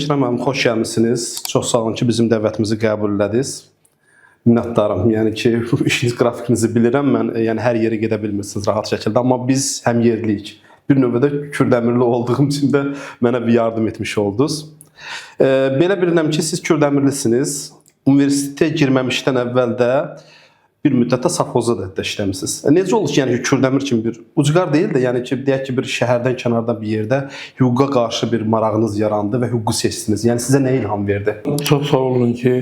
İcram müəllim, xoş gəlmisiniz. Çox sağ olun ki, bizim dəvətimizi qəbul elədiniz. Minnətdaram. Yəni ki, işiniz qrafikinizi bilirəm mən. Yəni hər yerə gedə bilmirsiniz rahat şəkildə, amma biz həm yerliyik. Bir növbədə Kürdəmirli olduğum üçün də mənə bir yardım etmiş oldunuz. Belə bilirəm ki, siz Kürdəmirlisiniz. Universitetə girməmişdən əvvəl də bir müddətdə safxozda da işləmisiniz. Necə olur ki, yəni ki, Kürdəmir kimi bir ucqar deyil də, yəni ki, deyək ki, bir şəhərdən kənarda bir yerdə hüquqa qarşı bir marağınız yarandı və hüququ seçdiniz. Yəni sizə nə ilham verdi? Çox sağ olun ki,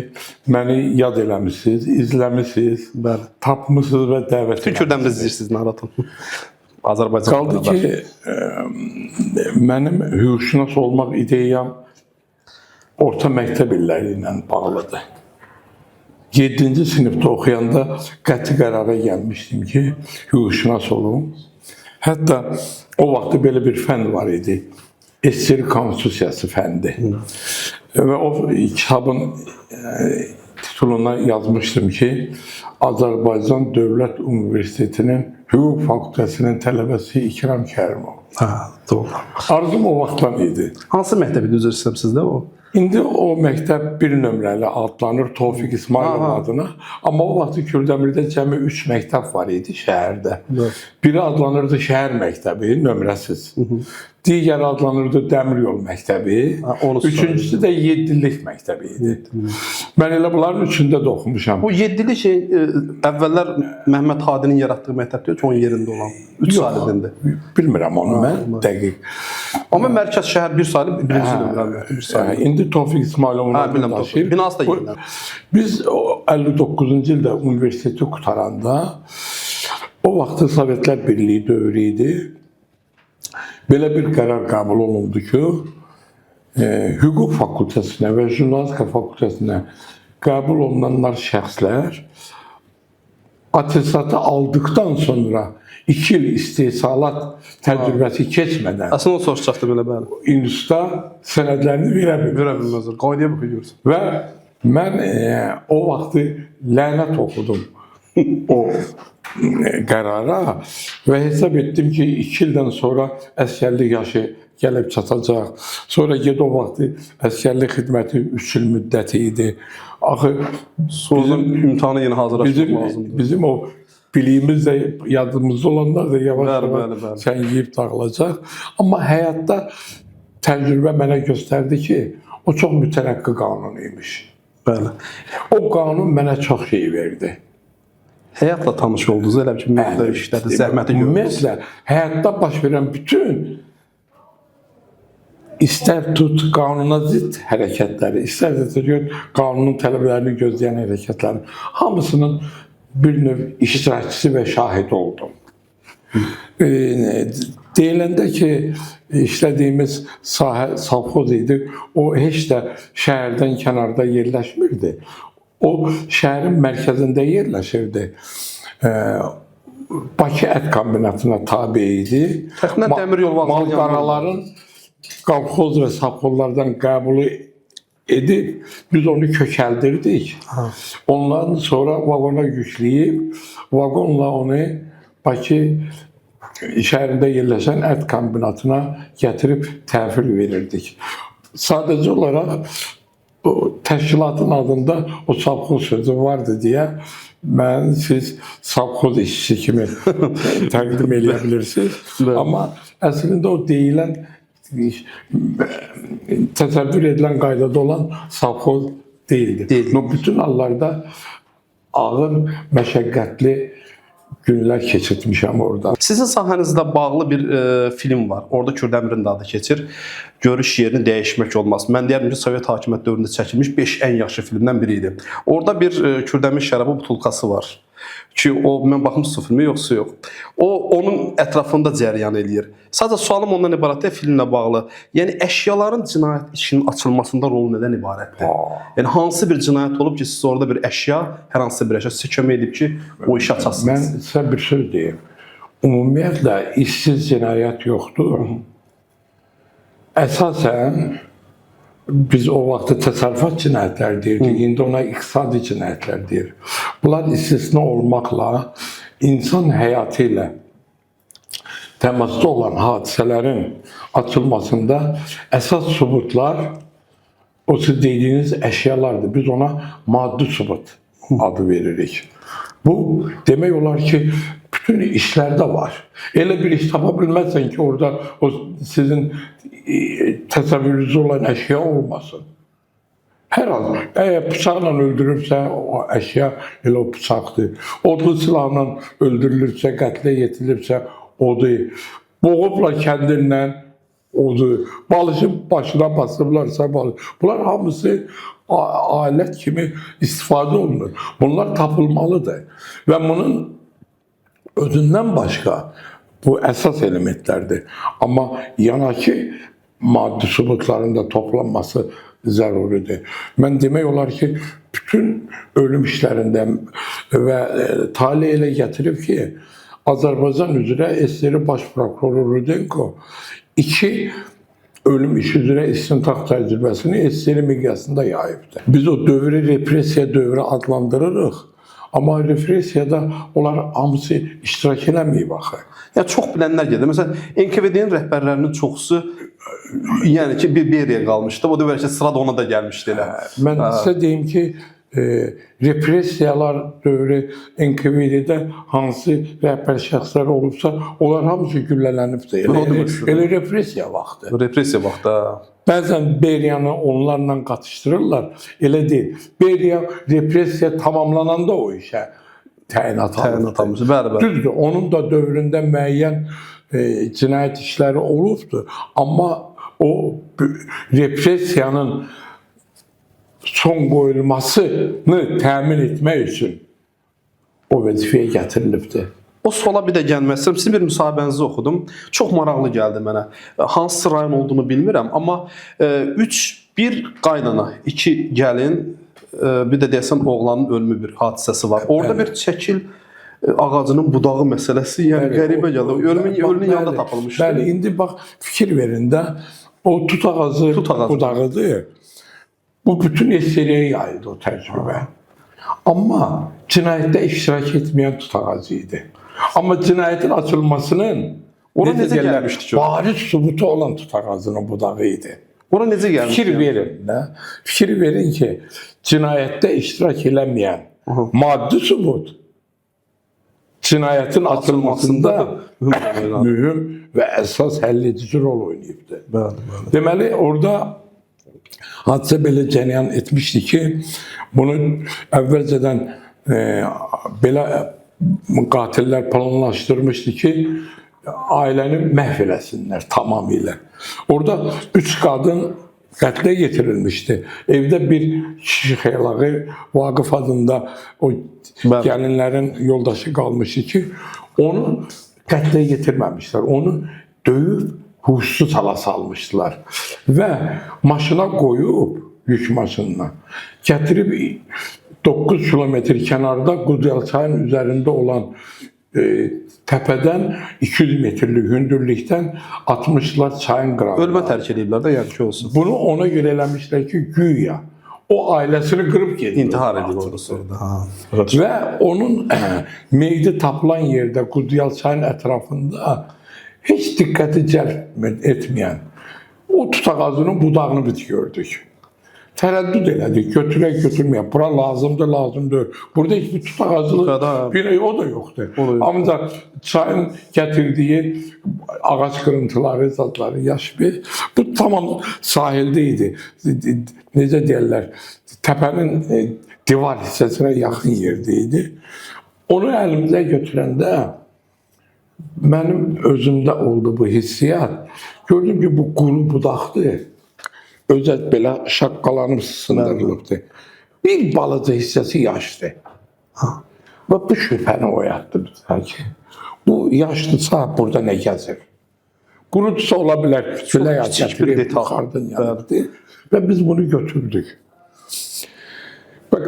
məni yad eləmisiniz, izləmisiniz, tapmışsınız və dəvət Bütün Kürdəmir izləyirsiniz, narahat olmayın. Azərbaycan qaldı ki, mənim hüquqşünas olmaq ideyam orta məktəb illəri ilə bağlıdır. 7-ci sinifdə oxuyanda qəti qərara gəlmişdim ki, hüquqşünas olum. Hətta o vaxtda belə bir fənd var idi. SSR Konstitusiyası fəndi. Və o kitabın tituluna yazmışdım ki, Azərbaycan Dövlət Universitetinin Hüquq Fakültəsinin tələbəsi İkram Kərimov. Doğru. Arzum o vaxtdan idi. Hansı məktəbi üzr istəyirəm sizdə o? İndi o məktəb bir nömrəli adlanır Tofiq İsmailov adına. Amma o vaxt Kürdəmirdə cəmi 3 məktəb var idi şəhərdə. Biri adlanırdı Şəhər Məktəbi, nömrəsiz. Digəri adlanırdı Dəmiryol Məktəbi. Üçüncüsü də Yeddilik Məktəbi idi. Mən elə bunların üçündə də oxumuşam. Bu Yeddilik şey əvvəllər Məhəmməd Hadinin yaratdığı məktəb deyil ki, onun yerində olan 3 salibində. Bilmirəm onu mən dəqiq. Amma Mərkəz şəhər 1 salib, birinci nömrəli. İndi Tofiq İsmailovun adını daşıyır. Binası da yenidən. Biz 59-cu ildə universiteti qutaranda, o vaxtı Sovetlər Birliyi dövrü idi. Belə bir qərar qəbul olundu ki, hüquq fakültəsinə və jurnalistika fakültəsinə qəbul olunanlar şəxslər atestatı aldıqdan sonra 2 il istehsalat təcrübəsi keçmədən Əslində o soruşacaqdı belə bəli. institutda sənədlərini verə bilməzlər. Qaydaya baxıyorsun. Və mən o vaxtı lənət oxudum o qərara və hesab etdim ki, 2 ildən sonra əsgərlik yaşı gəlib çatacaq. Sonra o vaxtı əsgərlik xidməti 3 il müddəti idi. Axı sonra imtahana yenə hazırlaşmaq lazımdır. Bizim o biliyimiz də, yadımızda olanlar da yavaş-yavaş sən yiyib dağılacaq. Amma həyatda təcrübə mənə göstərdi ki, o çox mütərəqqi qanun imiş. Bəli. O qanun mənə çox şey verdi. Həyatla tanış oldunuz, elə ki, müddət işlədi, zəhməti gördünüz. Ümumiyyətlə, həyatda baş verən bütün istər tut qanuna zidd hərəkətləri, istər də qanunun tələblərini gözləyən hərəkətlərin hamısının bir növ iştirakçısı və şahid oldum. Deyiləndə ki, işlədiyimiz sahə savxoz idi, o heç də şəhərdən kənarda yerləşmirdi. O şəhərin mərkəzində yerləşirdi. Bakı ət kombinatına tabi idi. Təxminən dəmir yol vağzalının Malqaraların qalxoz və savxozlardan qəbulu edib, biz onu kökəldirdik. Ondan sonra vaqona yükləyib, vaqonla onu Bakı şəhərində yerləşən ət kombinatına gətirib təhvil verirdik. Sadəcə olaraq təşkilatın adında o savxoz sözü vardı deyə siz savxoz işçisi kimi təqdim edə bilirsiniz. Amma əslində o deyilən, təsəvvür edilən qaydada olan savxoz deyildi. Bütün hallarda ağır, məşəqqətli günlər keçirtmişəm orada. Sizin sahənizdə bağlı bir film var. Orada Kürdəmirin də adı keçir. Görüş yerini dəyişmək olmaz. Mən deyərdim ki, Sovet hakimiyyət dövründə çəkilmiş 5 ən yaxşı filmdən biri idi. Orada bir Kürdəmir şərabı butulkası var. Ki, mən baxmışsınız o filmi, yoxsa yox. O, onun ətrafında cəryan eləyir. Sadəcə sualım ondan ibarətdir, filmlə bağlı. Yəni, əşyaların cinayət işinin açılmasında rolu nədən ibarətdir? Yəni, hansı bir cinayət olub ki, siz orada bir əşya, hər hansı bir əşya sizə kömək edib ki, o işi açasınız? Mən sizə bir söz deyim. Ümumiyyətlə, işsiz cinayət yoxdur. Əsasən, biz o vaxtı təsərrüfat cinayətləri deyirdik, indi ona iqtisadi cinayətlər deyir. Bunlar istisna olmaqla insan həyatı ilə təmasda olan hadisələrin açılmasında əsas sübutlar o siz dediğiniz eşyalardır. Biz ona maddi sübut adı veririk. Bu demek olar ki bütün işlerde var. Elə bir iş tapa bilmezsen ki orada o sizin təsəvvürünüzdə olan eşya olmasın. Hər an, eğer bıçakla öldürürse o eşya elə o bıçaqdır. Odlu silahla öldürülürse, qətlə yetilirse odur. Boğubla kendindən odur. Balışın başına basıblarsa balık. Bunlar hamısı alet kimi istifadə olunur. Bunlar tapılmalıdır. Ve bunun özündən başqa bu əsas elementlərdir. Amma yanaki maddi sübutların da toplanması zəruridir. Mən demək olar ki, bütün ölüm işlərində və talih elə gətirib ki, Azərbaycan üzrə SSR Baş Prokuroru Rudenko 2 ölüm işi üzrə istintaq təcrübəsini SSR miqyasında yayıbdır. Biz o dövrü repressiya dövrü adlandırırıq. Amma repressiyada onlar hamısı iştirak eləməyib axı. Ya çox bilənlər gedir. Məsələn, NKVD-nin rəhbərlərinin çoxusu yəni ki bir yere qalmışdı. O da belki sırada ona da gəlmişdi elə. Mən sizə deyim ki, repressiyalar dövrü NKVD-də hansı rəhbər şəxslər olubsa, onlar hamısı güllələnibdir. Elə repressiya vaxtı. Repressiya vaxtı. Bəzən Beriyanı onlarla qatışdırırlar. Elə deyil. Beriya repressiya tamamlananda o işə təyinat almışdı. Bəli. Düzdür, onun da dövründə müəyyən cinayət işləri olubdur. Amma o repressiyanın son qoyulmasını təmin etmək üçün o vəzifəyə gətirilibdir. O suala bir də gəlmək istəyirəm. Sizin bir müsahibənizi oxudum. Çox maraqlı gəldi mənə. Hansı rayon olduğunu bilmirəm, amma 1 qaynana, 2 gəlin, bir də deyəsən oğlanın ölümü bir hadisəsi var. Orada bir çəkil ağacının budağı məsələsi, yəni qəribə gəldi. Ölünün yanında tapılmışdı. Bəli, indi bax fikir verin də, o tut ağacı budağıdır. Bu bütün SSR-yə yayıldı o təcrübə. Amma cinayətdə iştirak etməyən tut ağacı idi. Amma cinayətin açılmasının necə gəlmişdi ki? Bariz sübutu olan tut ağacının budağı idi. Ora necə gəlmişdi? Fikir verin də. Fikir verin ki, cinayətdə iştirak eləməyən maddi sübut cinayətin açılmasında mühüm və əsas həlledici rol oynayıbdır. Deməli, orada hadisə belə cərəyan etmişdi ki, bunu əvvəlcədən belə qatillər planlaşdırmışdı ki, ailəni məhv eləsinlər tamamilə. Orada 3 qadın qətlə yetirilmişdi. Evdə bir kişi xeylağı Vaqif adında o gəlinlərin yoldaşı qalmışdı ki, onu qətlə yetirməmişlər. Onu döyüb huşsuz hala salmışdılar. Və maşına qoyub, yük maşınına, gətirib 9 kilometr kənarda Qudyalçayın üzərində olan təpədən 200 metrlik hündürlükdən atmışlar çayın qırağına. Ölmə tərk ediblər də, yəni ki olsun. Bunu ona görə eləmişlər ki, güya o ailəsini qırıb gedir. İntihar edib orası. Və onun meyidi tapılan yerdə Qudyalçayın ətrafında heç diqqəti cəlb etməyən o tut ağacının budağını biz gördük. Tərəddüd elədik, götürək, götürməyək. Bura lazımdır, lazımdır. Burada heç bir tut ağacılığı, o da yoxdur. Ancaq çayın gətirdiyi ağac qırıntıları, zadları, yaş bir, bu tamam sahildə idi. Necə deyərlər, təpənin divar hissəsinə yaxın yerdə idi. Onu əlimizə götürəndə mənim özümdə oldu bu hissiyat. Gördüm ki, bu quru budaqdır. Özət belə şaqqalanıb sındırılıbdır. Bir balaca hissəsi yaşdır. Və bu şübhəni oyatdı bizə ki, bu yaşlısa burada nə gəzir? Qurutsa ola bilər, külək gətirib yuxarıdan yanırdı və biz bunu götürdük. Və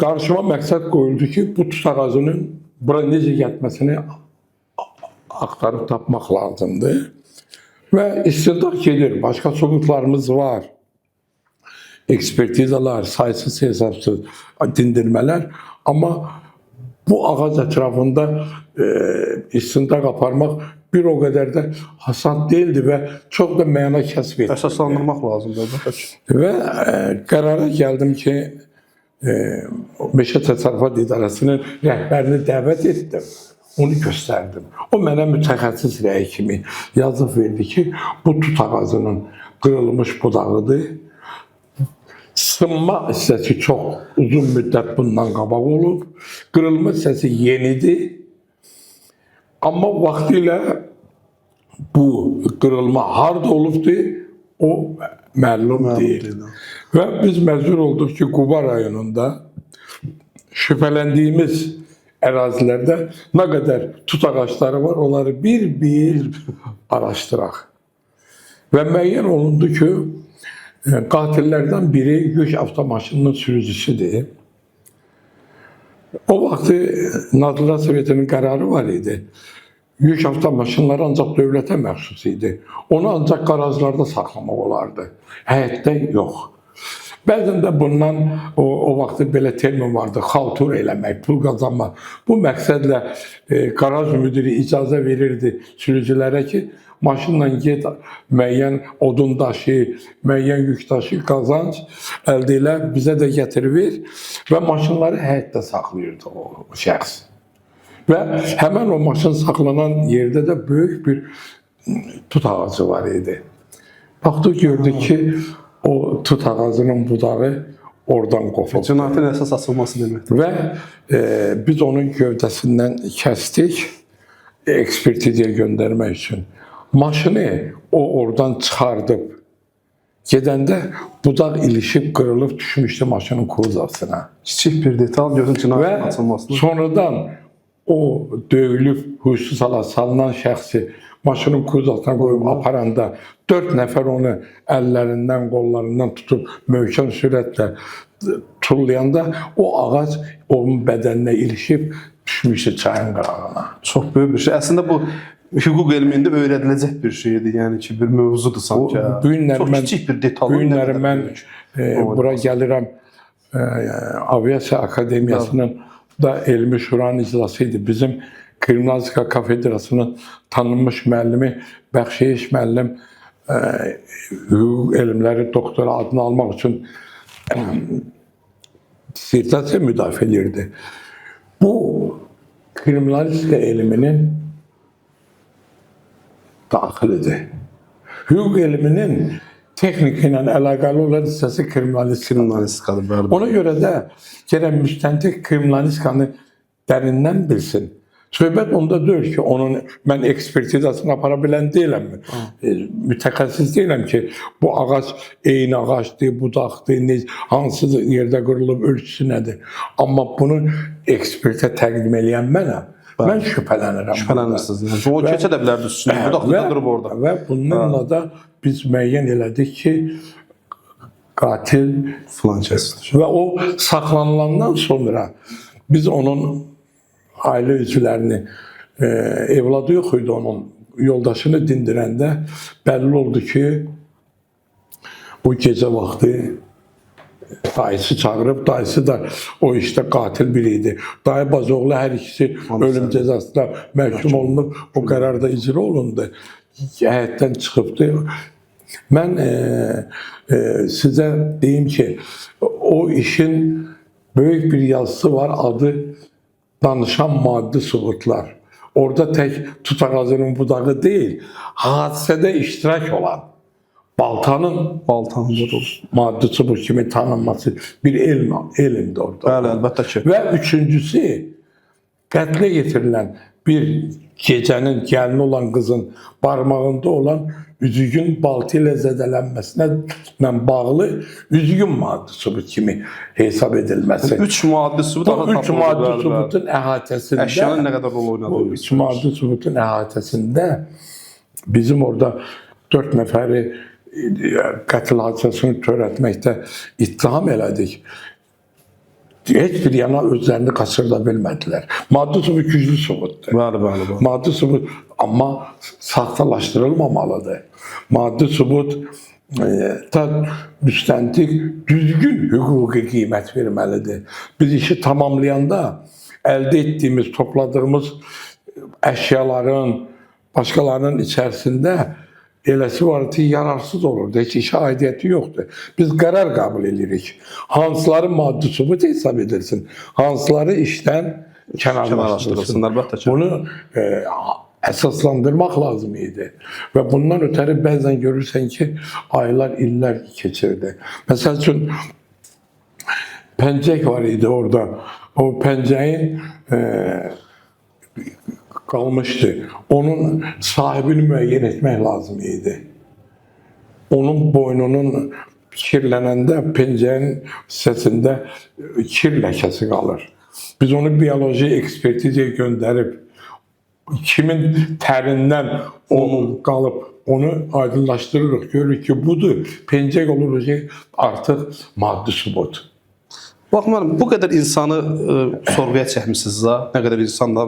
qarşıma məqsəd qoyuldu ki, bu tut ağacının bura necə getməsini axtarıb tapmaq lazımdır. Və istintaq gedir, başqa sübutlarımız var. Ekspertizalar, saysız hesabsız dindirmələr. Amma bu ağac ətrafında istintaq aparmaq bir o kadar da hasat değildi ve çok da mana kəsb etdi. Əsaslandırmaq lazımdır əlbəttə ki. Ve karara geldim ki Meşə Təsərrüfat İdarəsinin rəhbərini dəvət etdim. Onu gösterdim. O mənə mütəxəssis rəyi kimi yazıb verdi ki, bu tut ağacının qırılmış budağıdır. Sınma hissəsi çox uzun müddət bundan qabaq olub. Qırılma hissəsi yenidir. Amma vaxtilə bu qırılma harda olubdur, o məlum deyil. Və biz məcbur olduq ki, Quba rayonunda şübhələndiyimiz ərazilərdə nə qədər tut ağacları var, onları bir araşdıraq. Və müəyyən olundu ki, qatillərdən biri yük avtomaşınının sürücüsüdür. O vaxtı Nazirlər Sovetinin qərarı var idi. Yük avtomaşınları ancaq dövlətə məxsus idi. Onu ancaq qarajlarda saxlamaq olardı. Həyətdə yox. Bəzən də bundan o vaxtı belə termin vardı, xaltur eləmək, pul qazanmaq. Bu məqsədlə qaraj müdiri icazə verirdi sürücülərə ki, maşınla get, müəyyən odun daşı, müəyyən yük daşı, qazanc əldə elə, bizə də gətir ver və maşınları həyətdə saxlayırdı o şəxs. Və həmən o maşın saxlanan yerdə də böyük bir tut ağacı var idi. Baxdıq, gördük ki, o tut ağacının budağı oradan qopub. Cinayətin əsas açılması deməkdir. Və biz onun gövdəsindən kəsdik, ekspertizaya göndərmək üçün. Maşını o oradan çıxardıb, gedəndə budaq ilişib, qırılıb düşmüşdü maşının kuzovuna. Kiçik bir detal gözün cinayətin açılmasına. Və sonradan o döyülüb, huysuz hala salınan şəxsi maşının kuzovuna qoyub aparanda 4 nəfər onu əllərindən, qollarından tutub möhkəm sürətlə tullayanda o ağac onun bədəninə ilişib düşmüşdü çayın qırağına. Çox böyük bir şey. Əslində bu hüquq elmində öyrədiləcək bir şeydir. Yəni ki, bir mövzudur sanki. Çox kiçik bir detal. Bu günləri mən bura gəlirəm, Aviasiya Akademiyasının da elmi şuranın iclası idi. Bizim Kriminalistika Kafedrasının tanınmış müəllimi Bəxşeyiş müəllim hüquq elmləri doktora adını almaq üçün dissertasiya müdafiə edirdi. Bu kriminalistika elminin daxilidir. Hüquq elminin texnika ilə əlaqəli olan hissəsi kriminalistikadır. Ona görə də gərək müstəntiq kriminalistikanı dərindən bilsin. Söhbət onda deyil ki, onun mən ekspertizasını apara bilən deyiləm. Mütəxəssis deyiləm ki, bu ağac eyni ağacdır, budaqdır, hansı yerdə qırılıb, ölçüsü nədir. Amma bunu ekspertə təqdim eləyən mənəm. Mən şübhələnirəm. Şübhələnirsiniz. Yəni. O keçə də bilərdi üstünə. Budaqda qırıb orada. Və bununla da biz müəyyən elədik ki, qatil filan kəsdir. Və o saxlanılandan sonra biz onun ailə üzvlərini, evladı yox idi onun, yoldaşını dindirəndə bəlli oldu ki, o gecə vaxtı dayısı çağırıb, dayısı da o işdə qatil biri idi. Dayı bazoğlu hər ikisi ölüm cəzasına məhkum olunub, o qərar da icra olundu. Həyətdən çıxıbdı. Mən sizə deyim ki, o işin böyük bir yazısı var, adı Danışan maddi sübutlar. Orada tək tut ağacının budağı deyil, hadisədə iştirak olan baltanın maddi sübut kimi tanınması bir elmdir orada. Bəli, əlbəttə ki. Və üçüncüsü, qətlə yetirilən bir gecənin gəlini olan qızın barmağında olan üzüyün baltı ilə zədələnməsinə bağlı üzüyün maddi sübut kimi hesab edilməsi. 3 maddi sübut daha tapıldı. 3 maddi sübutun əhatəsində əşyanın nə qədər rol oynadı? Bu 3 maddi sübutun əhatəsində bizim orada 4 nəfəri qətl hadisəsini törətməkdə ittiham elədik. Heç bir yana özlərini qaçırda bilmədilər. Maddi sübut güclü sübutdur. Bəli. Maddi sübut amma saxtalaşdırılmamalıdır. Maddi sübut da müstəntiq düzgün hüquqi qiymət verməlidir. Biz işi tamamlayanda əldə etdiyimiz, topladığımız əşyaların, başkalarının içərisində eləsi var ki, yararsız olurdu. Heç işə aidiyyəti yoxdur. Biz qərar qəbul edirik. Hansıları maddi sübut hesab edilsin, hansıları işdən kənarlaşdırılsın. Əlbəttə ki. Bunu əsaslandırmaq lazım idi. Və bundan ötəri bəzən görürsən ki, aylar, illər keçirdi. Məsəl üçün, pəncək var idi orada. O pəncəyin qalmışdı. Onun sahibini müəyyən etmək lazım idi. Onun boynunun kirlənəndə pəncəyin hissəsində kir ləkəsi qalır. Biz onu bioloji ekspertizaya göndərib kimin tərindən onun qalıb onu aydınlaşdırırıq. Görürük ki, budur. Pəncək olur ki, artıq maddi sübut. Baxmayaraq, bu qədər insanı sorğuya çəkmisiniz da, nə qədər insan da,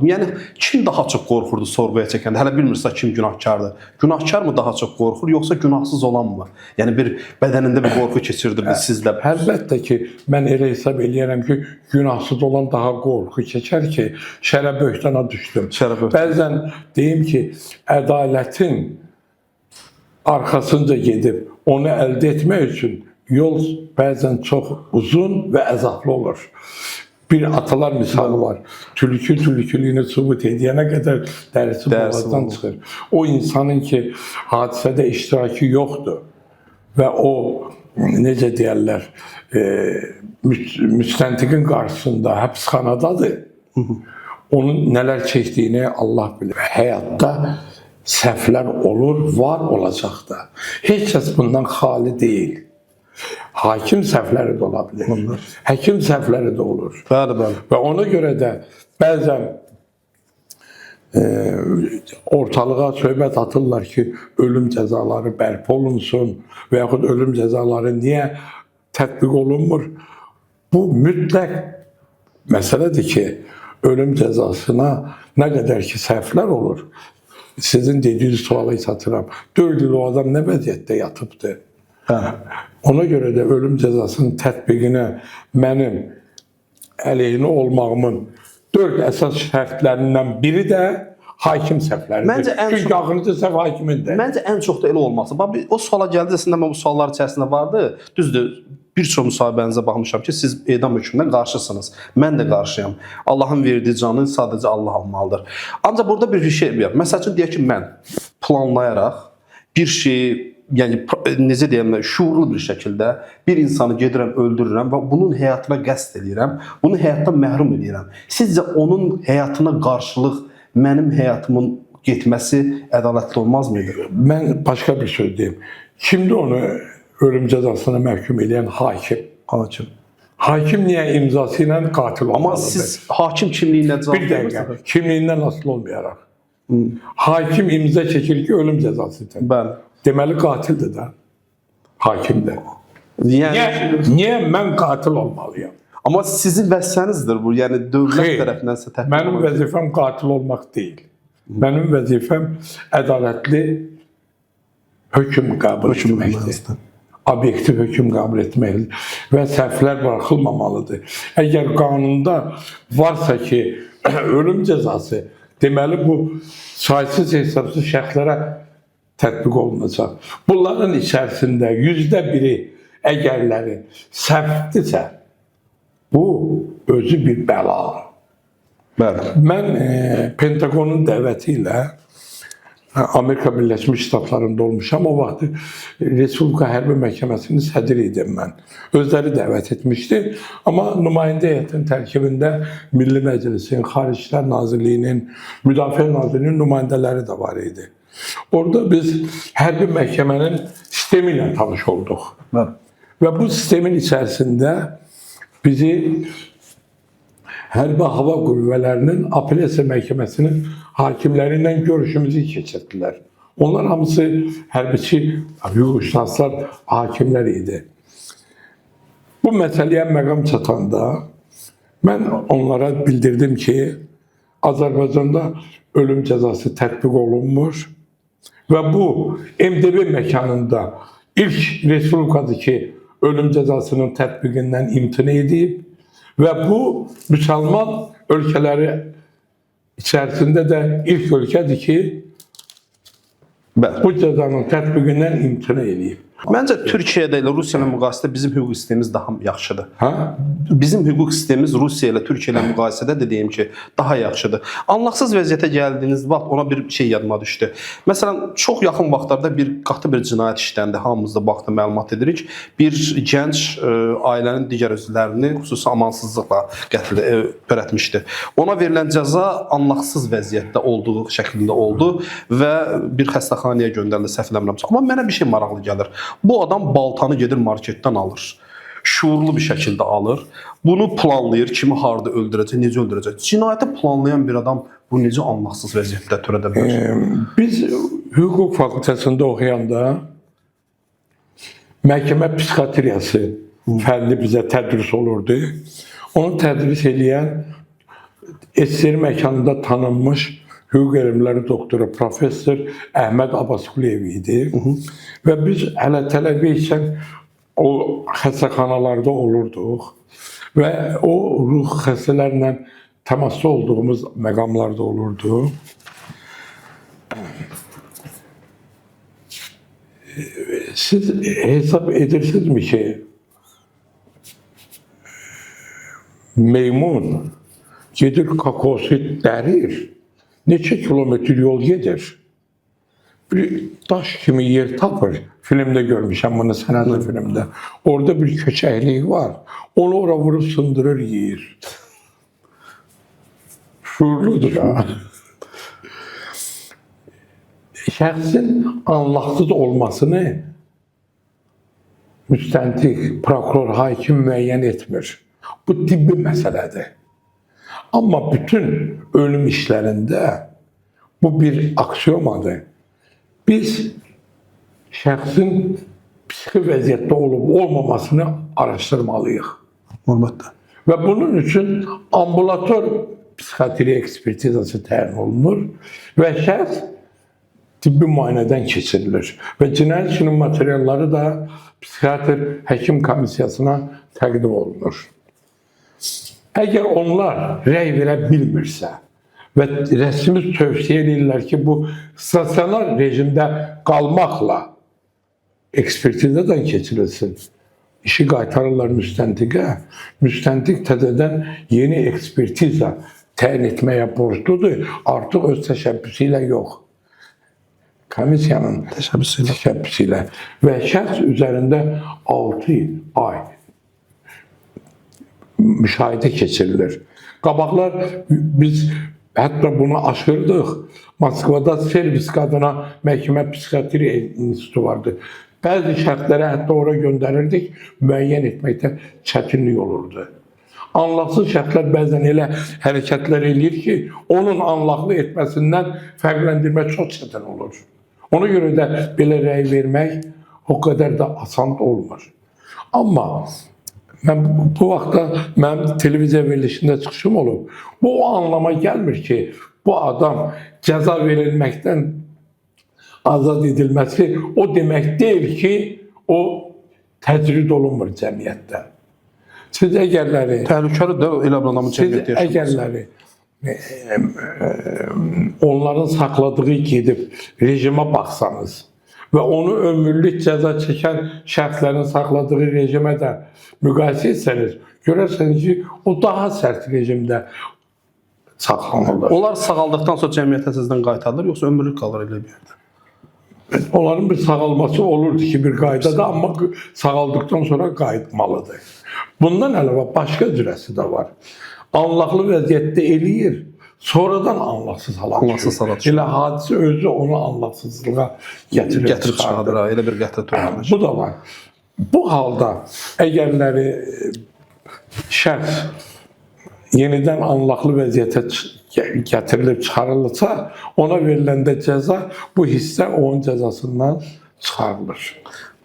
yəni kim daha çox qorxurdu sorğuya çəkəndə? Hələ bilmirsə kim günahkardır. Günahkar mı daha çox qorxur, yoxsa günahsız olan mı? Yəni bir bədənində bir qorxu keçirdi sizdə. Əlbəttə ki, mən elə hesab eləyərəm ki, günahsız olan daha qorxu keçər ki, şərə böhtana düşdüm. Bəzən deyim ki, ədalətin arxasınca gedib onu əldə etmək üçün yol bəzən çox uzun və əzablı olur. Bir atalar misalı var. Tülkü tülkülüyünü sübut ediyənə qədər dərisi boğazdan çıxır. O insanın ki, hadisədə iştirakı yoxdur və o, necə deyərlər, müstəntiqin qarşısında həbsxanadadır. Onun nələr çəkdiyini Allah bilir. Həyatda səhvlər olur, var olacaq da. Heç kəs bundan xali deyil. Hakim səhvləri də ola bilir. Həkim səhvləri də olur. Bəli, bəli. Və ona görə də bəzən ortalığa söhbət atırlar ki, ölüm cəzaları bərpa olunsun və yaxud ölüm cəzaları niyə tətbiq olunmur? Bu mütləq məsələdir ki, ölüm cəzasına nə qədər ki səhvlər olur. Sizin dediyiniz sualı çatıram. 4 il o adam nə vəziyyətdə yatıbdır? Ona görə də ölüm cəzasının tətbiqinə mənim əleyhinə olmağımın 4 əsas şərtlərindən biri də hakim səhvləridir. Çünki axırıncı səhv hakimindir. Məncə ən çox da elə olması. O suala gəldiyəsində mən bu suallar içərisində vardı. Düzdür, bir çox müsahibənizə baxmışam ki, siz edam hökmünə qarşısınız. Mən də qarşıyam. Allahın verdiyi canı sadəcə Allah almalıdır. Ancaq burada bir şey var. Məsəl üçün deyək ki, mən planlayaraq bir şeyi, yəni necə deyəm, şuurlu bir şəkildə bir insanı gedirəm, öldürürəm və bunun həyatına qəsd edirəm, bunu həyatdan məhrum edirəm. Sizcə onun həyatına qarşılıq mənim həyatımın getməsi ədalətli olmaz mıydı? Mən başqa bir söz deyim. Kimdir onu ölüm cəzasına məhkum edən hakim? Hakim. Hakim niyə imzası ilə qatil olmalıdır? Amma siz hakim kimliyindən cavab verirsiniz? Bir dəqiqə, kimliyindən asılı olmayaraq. Hakim imza çəkir ki, ölüm cəzasıdır. Bəli. Deməli qatildir də. Hakimdir. Niyə mən qatil olmalıyam? Amma sizin vəzifənizdir bu. Yəni dövlət tərəfindənsə tətbiq olunur. Mənim vəzifəm qatil olmaq deyil. Mənim vəzifəm ədalətli hökm qəbul etməkdir. Obyektiv hökm qəbul etməkdir və səhvlər buraxılmamalıdır. Əgər qanunda varsa ki, ölüm cəzası, deməli bu saysız hesabsız şəxslərə tətbiq olunacaq. Bunların içərisində %1-i əgərlərin səhvdirsə, bu özü bir bəla. Mən Pentagonun dəvəti ilə Amerika Birləşmiş Ştatlarında olmuşam. O vaxt Respublika Hərbi Məhkəməsinin sədri idim mən. Özləri dəvət etmişdi. Amma nümayəndə heyətinin tərkibində Milli Məclisin, Xaricilər Nazirliyinin, Müdafiə Nazirliyinin nümayəndələri də var idi. Orada biz hərbi məhkəmənin sistemi ilə tanış olduq. Və bu sistemin içərisində bizi Hərbi Hava Qüvvələrinin Apellyasiya Məhkəməsinin hakimləri ilə görüşümüzü keçirdilər. Onlar hamısı hərbiçi, hüquqşünaslar, hakimlər idi. Bu məsələyə məqam çatanda mən onlara bildirdim ki, Azərbaycanda ölüm cəzası tətbiq olunmur və bu MDB məkanında ilk respublikadır ki, ölüm cəzasının tətbiqindən imtina edib və bu müsəlman ölkələri içərisində də ilk ölkədir ki, Bəli. bu cəzanın tətbiqindən imtina edib. Məncə Türkiyə ilə Rusiya ilə müqayisədə bizim hüquq sistemimiz daha yaxşıdır. Hə? Bizim hüquq sistemimiz Rusiya ilə Türkiyə ilə müqayisədə dediyim ki, daha yaxşıdır. Anlaqsız vəziyyətə gəldiyiniz vaxt ona bir şey yadıma düşdü. Məsələn, çox yaxın vaxtlarda qatı bir cinayət işləndi. Hamımız da vaxtı məlumat edirik. Bir gənc ailənin digər üzvlərini xüsusi amansızlıqla törətmişdi. Ona verilən cəza anlaqsız vəziyyətdə olduğu şəklində oldu və bir xəstəxanaya göndərildi, səhv eləmirəmsə. Amma mənə bir şey maraqlı gəlir. Bu adam baltanı gedir marketdən alır. Şuurlu bir şəkildə alır. Bunu planlayır, kimi harda öldürəcək, necə öldürəcək. Cinayəti planlayan bir adam bu necə anlaqsız vəziyyətdə törədə bilər? Biz hüquq fakültəsində oxuyanda məhkəmə psixiatriyası fənni bizə tədris olurdu. Onu tədris edən SSR məkanında tanınmış hüquq elmləri doktoru professor Əhməd Abbasquliyev idi. Və biz hələ tələbə ikən o xəstəxanalarda olurduq və o ruh xəstələrlə təmasda olduğumuz məqamlarda olurdu. Siz hesab edirsinizmi ki, meymun gedir kakosu dərir, neçə kilometr yol gedir, bir daş kimi yer tapır. Filmdə görmüşəm bunu, sənədli filmdə. Orada bir köçəklik var. Onu ora vurub sındırır, yeyir. Şuurludur ha. Şəxsin anlaqsız olmasını müstəntiq, prokuror, hakim müəyyən etmir. Bu tibbi məsələdir. Amma bütün ölüm işlərində bu bir aksiomadır. Biz şəxsin psixi vəziyyətdə olub-olmamasını araşdırmalıyıq. Əlbəttə. Və bunun üçün ambulator psixiatri ekspertizası təyin olunur və şəxs tibbi müayinədən keçirilir. Və cinayət işinin materialları da psixiatr həkim komissiyasına təqdim olunur. Əgər onlar rəy verə bilmirsə və rəsmi tövsiyə edirlər ki, bu stasionar rejimdə qalmaqla ekspertizadan keçirilsin, işi qaytarırlar müstəntiqə. Müstəntiq təzədən yeni ekspertiza təyin etməyə borcludur, artıq öz təşəbbüsü ilə yox. Komissiyanın təşəbbüsü ilə və şəxs üzərində 6 ay müşahidə keçirilir. Qabaqlar biz hətta bunu aşırdıq. Moskvada Serbisk adına məhkəmə psixiatri institutu vardı. Bəzi şəxsləri hətta ora göndərirdik, müəyyən etməkdə çətinlik olurdu. Anlaqsız şəxslər bəzən elə hərəkətlər eləyir ki, onun anlaqlı etməsindən fərqləndirmək çox çətin olur. Ona görə də belə rəy vermək o qədər də asan olmur. Amma mən bu vaxtda mənim televiziya verilişində çıxışım olub. Bu o anlama gəlmir ki, bu adam cəza verilməkdən azad edilməsi o demək deyil ki, o təcrid olunmur cəmiyyətdə. Siz əgərləri... Təhlükəli də elə bir adamın cəmiyyətdə yaşaması. Əgərləri onların saxladığı gedib rejimə baxsanız və onu ömürlük cəza çəkən şəxslərin saxladığı rejimə də müqayisə etsəniz, görərsiniz ki, o daha sərt rejimdə saxlanırlar. Onlar sağaldıqdan sonra cəmiyyətə sizdən qaytarılır, yoxsa ömürlük qalır elə bir yerdə? Onların bir sağalması olurdu ki, bir qaydada, amma sağaldıqdan sonra qayıtmalıdır. Bundan əlavə başqa cürəsi də var. Anlaqlı vəziyyətdə eləyir, sonradan anlaqsız hala düşür. Elə hadisə özü onu anlaqsızlığa gətirib çıxardır. Elə bir qətlə törəmiş. Bu da var. Bu halda əgərləri şəxs yenidən anlaqlı vəziyyətə gətirilib çıxarılırsa, ona veriləndə cəza bu hissə onun cəzasından çıxarılır.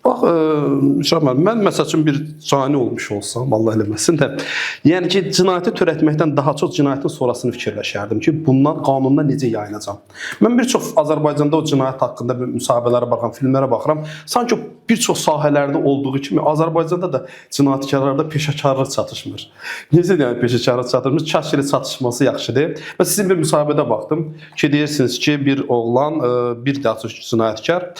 Bax, Şahmar, mən məsəl üçün bir cani olmuş olsam, Allah eləməsin də, yəni ki, cinayəti törətməkdən daha çox cinayətin sonrasını fikirləşərdim ki, bundan qanunla necə yayınacam. Mən bir çox Azərbaycanda o cinayət haqqında müsahibələrə baxıram, filmlərə baxıram. Sanki bir çox sahələrdə olduğu kimi Azərbaycanda da cinayətkarlarda peşəkarlıq çatışmır. Necə yəni peşəkarlıq çatışmır? Kaş ilə çatışması yaxşıdır. Və sizin bir müsahibədə baxdım ki, deyirsiniz ki, bir oğlan, bir daha çox cinayətkar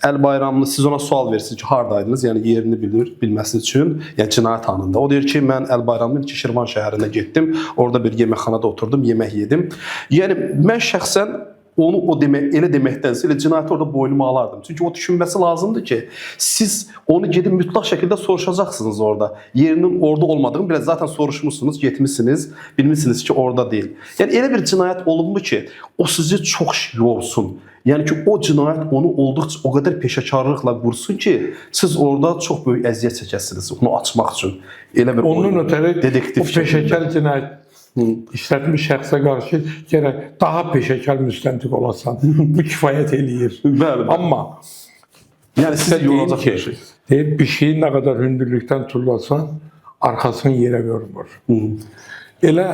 Əlbayramlı, siz ona sual verirsiniz ki, haradaydınız, yəni yerini bilməsi üçün, yəni cinayət anında. O deyir ki, mən Əlbayramlı Şirvan şəhərinə getdim, orada bir yeməkxanada oturdum, yemək yedim. Yəni mən şəxsən onu elə deməkdənsə, elə cinayəti orada boynuma alardım. Çünki o düşünməsi lazımdır ki, siz onu gedib mütləq şəkildə soruşacaqsınız orada. Yerinin orada olmadığını biraz zaten soruşmuşsunuz, getmişsiniz, bilmişsiniz ki, orada deyil. Yəni elə bir cinayət olunmu ki, o sizi çox yorsun. Yəni ki, o cinayət onu olduqca o qədər peşəkarlıqla qursun ki, siz orada çox böyük əziyyət çəkəsiniz onu açmaq üçün. Elə bir onun ötəri dedektiv o peşəkar cinayət işlətmiş şəxsə qarşı gərək daha peşəkar müstəntiq olasan. Bu kifayət eləyir. Bəli. Amma yəni sizə yorulacaq bir şey. Deyir, bir şeyi nə qədər hündürlükdən tullasan, arxasını yerə görmür. Elə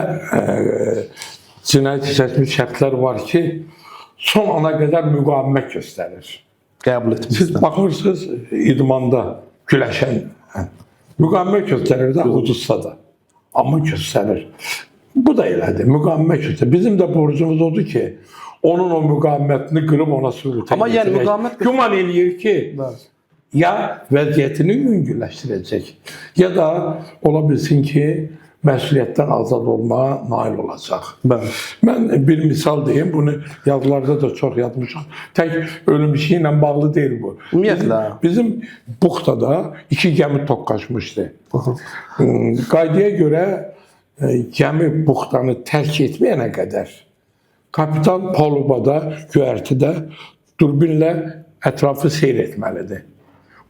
cinayət işlətmiş şəxslər var ki, son ana qədər müqavimət göstərir. Qəbul etmişsiniz. Siz baxırsınız idmanda güləşən müqavimət göstərir də, uduzsa da. Amma göstərir. Bu da elədir, müqavimət göstərir. Bizim də borcumuz odur ki, onun o müqavimətini qırıb ona sübuta amma yəni müqavimət güman eləyir ki, ya vəziyyətini yüngülləşdirəcək, ya da ola bilsin ki, məsuliyyətdən azad olmağa nail olacaq. Bəli. Mən bir misal deyim, bunu yazılarda da çox yazmışam. Tək ölüm işi ilə bağlı deyil bu. Ümumiyyətlə. Bizim buxtada 2 gəmi toqqaşmışdı. Qaydaya görə gəmi buxtanı tərk etməyənə qədər kapitan palubada, göyərtidə durbinlə ətrafı seyr etməlidir.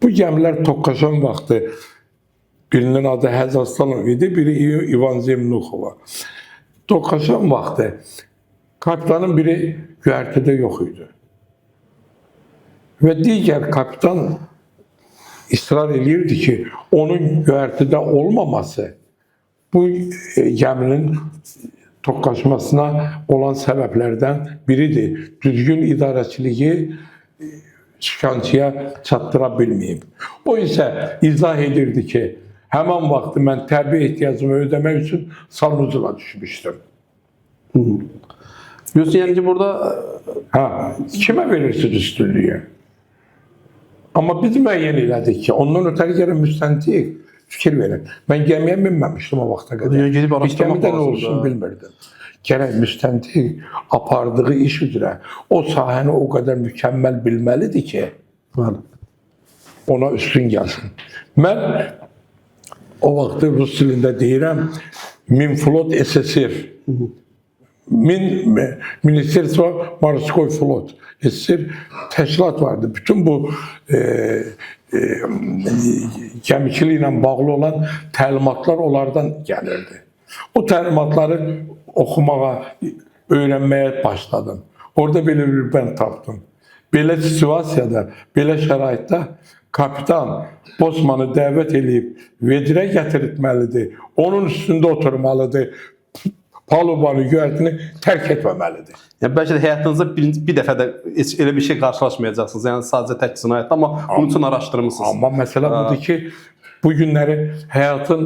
Bu gəmilər toqqaşan vaxtı birinin adı Həz Aslanov idi, biri İvan Zemnuxova. Toqqaşan vaxtı kapitanın biri göyərtidə yox idi. Və digər kapitan israr edirdi ki, onun göyərtidə olmaması bu gəminin toqqaşmasına olan səbəblərdən biridir. Düzgün idarəçiliyi şikançıya çatdıra bilməyib. O isə izah edirdi ki, həmən vaxtı mən tərbiyə ehtiyacımı ödəmək üçün Sarmucuna düşmüşdüm. Yəni ki, burada... Kimə verirsiniz üstünlüyü? Amma biz müəyyən elədik ki, ondan ötəri gələn müstəntiq fikir verin. Mən gəmiyə minməmişdim o vaxta qədər. Gedib araşdırmaq gəmidə nə olsun bilmirdim. Gərək müstəntiq apardığı iş üzrə o sahəni o qədər mükəmməl bilməlidir ki, ona üstün gəlsin. Mən o vaxtı Rus dilində deyirəm, Minflot SSR, Ministerstvo Morskoy Flot SSR təşkilat vardı. Bütün bu gəmiçiliklə bağlı olan təlimatlar onlardan gəlirdi. O təlimatları oxumağa, öyrənməyə başladım. Orada belə bir bənd tapdım. Belə situasiyada, belə şəraitdə kapitan Bosmanı dəvət edib vedirə gətirtməlidir, onun üstündə oturmalıdır, palubanı, göyərtini tərk etməməlidir. Yəni, bəlkə də həyatınızda bir dəfə də heç elə bir şey qarşılaşmayacaqsınız. Yəni, sadəcə tək cinayət, amma bunun üçün araşdırmışsınız. Amma məsələ budur ki, bu günləri həyatın,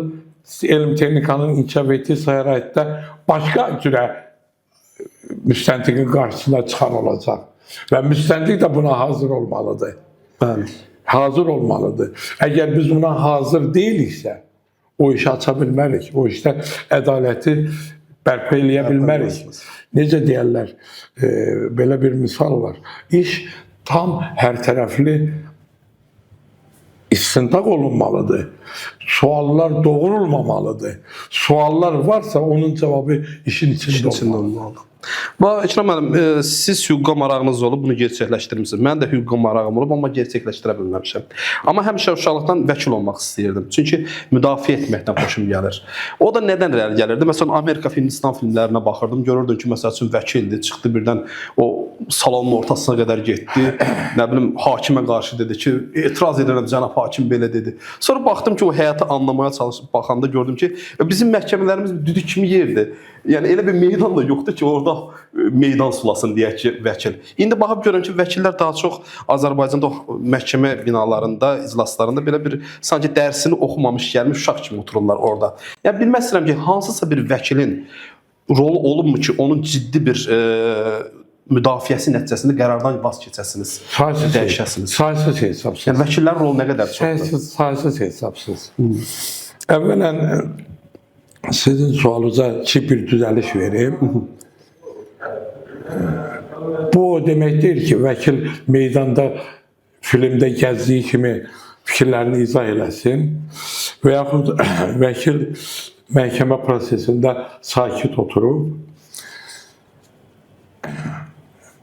elm texnikanın inkişaf etdiyi şəraitdə başqa cürə müstəntiqin qarşısına çıxan olacaq. Və müstəntiq də buna hazır olmalıdır. Bəli. Hazır olmalıdır. Əgər biz buna hazır deyiliksə, o işi aça bilmərik. O işdə ədaləti bərpa eləyə bilmərik. Necə deyərlər, belə bir misal var. İş tam hər tərəfli istintaq olunmalıdır. Suallar doğrulmamalıdır. Suallar varsa onun cavabı işin içində olmalıdır. Ekrem müəllim, siz hüquqa marağınız olub, bunu gerçəkləşdirmisiniz. Mən də hüquqa marağım olub, amma gerçəkləşdirə bilməmişəm. Amma həmişə uşaqlıqdan vəkil olmaq istəyirdim. Çünki müdafiə etməkdən xoşum gəlir. O da nədən irəli gəlirdi? Məsələn, Amerika Hindistan filmlərinə baxırdım, görürdüm ki, məsəl üçün vəkildir, çıxdı birdən o salonun ortasına qədər getdi. Nə bilim, hakimə qarşı dedi ki, etiraz edirəm, cənab hakim belə dedi. Sonra baxdım ki, o həyatı anlamaya çalışıb baxanda gördüm ki, bizim məhkəmələrimiz düdük kimi yerdir. Yəni elə bir meydan da yoxdur ki, orada meydan sulasın deyək ki, vəkil. İndi baxıb görürəm ki, vəkillər daha çox Azərbaycanda məhkəmə binalarında, iclaslarında belə bir sanki dərsini oxumamış gəlmiş uşaq kimi otururlar orada. Yəni bilmək istəyirəm ki, hansısa bir vəkilin rolu olubmu ki, onun ciddi bir müdafiəsi nəticəsində qərardan vaz keçəsiniz, dəyişəsiniz. Saysız hesabsız. Yəni vəkillərin rolu nə qədər çoxdur? Saysız hesabsız. Əvvələn sizin sualınıza bir düzəliş verim. Bu o demək deyil ki, vəkil meydanda filmdə gəzdiyi kimi fikirlərini izah eləsin və yaxud vəkil məhkəmə prosesində sakit oturub.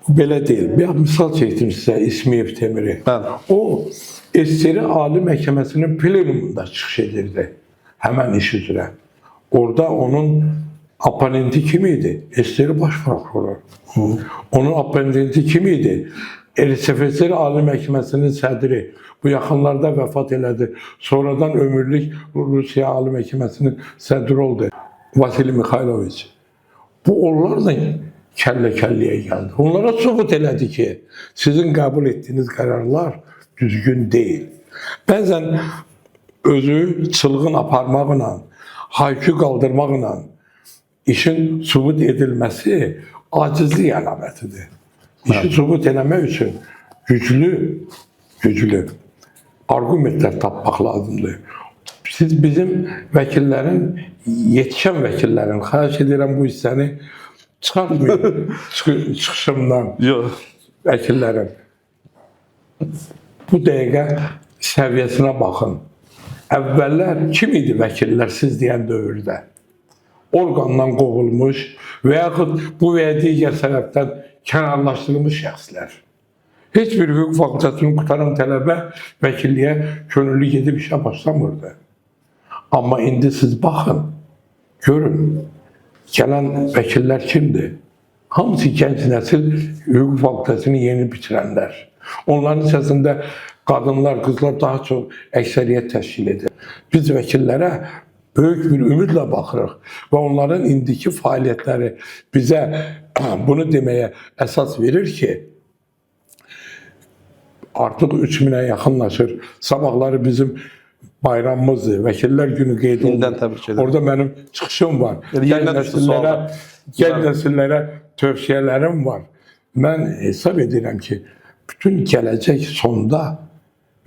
Belə deyil. Bir misal çəkdim sizə İsmiyev Temiri. Bəli. O SSR Ali Məhkəməsinin plenumunda çıxış edirdi həmən iş üzrə. Orada onun oponenti kim idi? SSR Baş Prokuroru. Onun oponenti kim idi? SFSR Ali Məhkəməsinin sədri. Bu yaxınlarda vəfat elədi. Sonradan ömürlük Rusiya Ali Məhkəməsinin sədri oldu. Vasili Mikhailoviç. Bu onlarla kəllə-kəlliyə gəldi. Onlara sübut elədi ki, sizin qəbul etdiyiniz qərarlar düzgün deyil. Bəzən özü çılğın aparmaqla, haykü qaldırmaqla işin sübut edilməsi acizlik əlamətidir. İşi sübut eləmək üçün güclü argumentlər tapmaq lazımdır. Siz bizim vəkillərin, yetişən vəkillərin, xahiş edirəm bu hissəni çıxartmayın çıxışımdan vəkillərin. Bu dəqiqə səviyyəsinə baxın. Əvvəllər kim idi vəkillər siz deyən dövrdə? Orqandan qovulmuş və yaxud bu və ya digər səbəbdən kənarlaşdırılmış şəxslər. Heç bir hüquq fakültəsini qutaran tələbə vəkilliyə könüllü gedib işə başlamırdı. Amma indi siz baxın, görün, gələn vəkillər kimdir? Hamısı gənc nəsil hüquq fakültəsini yeni bitirənlər. Onların içərisində qadınlar, qızlar daha çox əksəriyyət təşkil edir. Biz vəkillərə böyük bir ümidlə baxırıq və onların indiki fəaliyyətləri bizə bunu deməyə əsas verir ki, artıq 3000-ə yaxınlaşır. Sabahları bizim bayramımızdır, vəkillər günü qeyd olunur. Orada mənim çıxışım var. Gəl nəsillərə tövsiyələrim var. Mən hesab edirəm ki, bütün gələcək sonda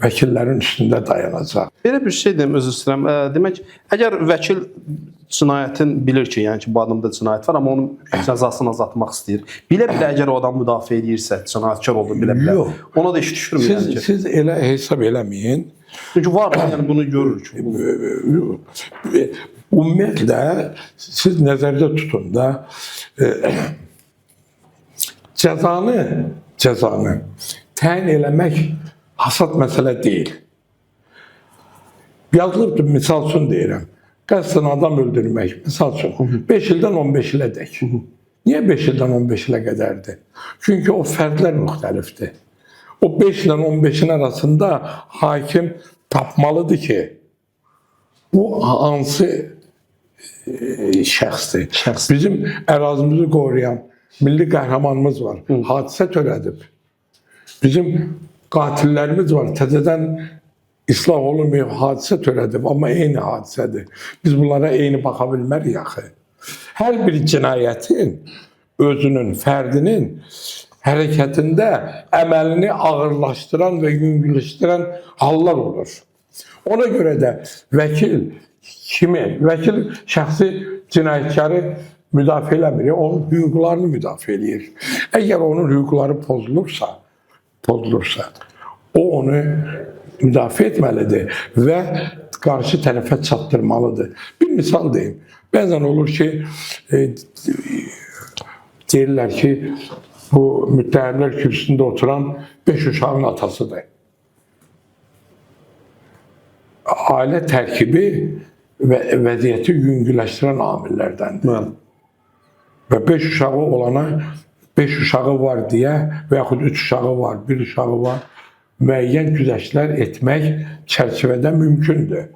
vəkillərin üstündə dayanacaq. Belə bir şey deyim, özür istəyirəm. Demək, əgər vəkil cinayətin bilir ki, yəni ki, bu adamda cinayət var, amma onun cəzasını azaltmaq istəyir. Bilə-bilə əgər o adam müdafiə edirsə, cinayətkar olur bilə-bilə. Ona da iş düşürmü? Siz elə hesab eləməyin. Çünki var, yəni bunu görürük. Ümumiyyətlə, siz nəzərdə tutun da, cəzanı təyin eləmək hasad məsələ deyil. Yazılıbdır, misal üçün deyirəm. Qəsdən adam öldürmək, misal üçün 5 ildən 15 ilə dək. Niyə 5 ildən 15 ilə qədərdir? Çünki o fərdlər müxtəlifdir. O 5 ilə 15-in arasında hakim tapmalıdır ki, bu hansı şəxsdir. Bizim ərazimizi qoruyan milli qəhrəmanımız var. Hadisə törədib. Bizim qatillərimiz var. Təzədən islah olunmayıb hadisə törədib, amma eyni hadisədir. Biz bunlara eyni baxa bilmərik axı. Hər bir cinayətin özünün, fərdinin hərəkətində əməlini ağırlaşdıran və yüngülləşdirən hallar olur. Ona görə də vəkil şəxsi cinayətkarı müdafiə eləmir, onun hüquqlarını müdafiə edir. Əgər onun hüquqları pozulursa, o onu müdafiə etməlidir və qarşı tərəfə çatdırmalıdır. Bir misal deyim. Bəzən olur ki, deyirlər ki, bu müttəhimlər kürsüsündə oturan 5 uşağın atasıdır. Ailə tərkibi və vəziyyəti yüngülləşdirən amillərdəndir. Və 5 uşağı olana 5 uşağı var deyə və yaxud 3 uşağı var, 1 uşağı var, müəyyən güzəştlər etmək çərçivədə mümkündür.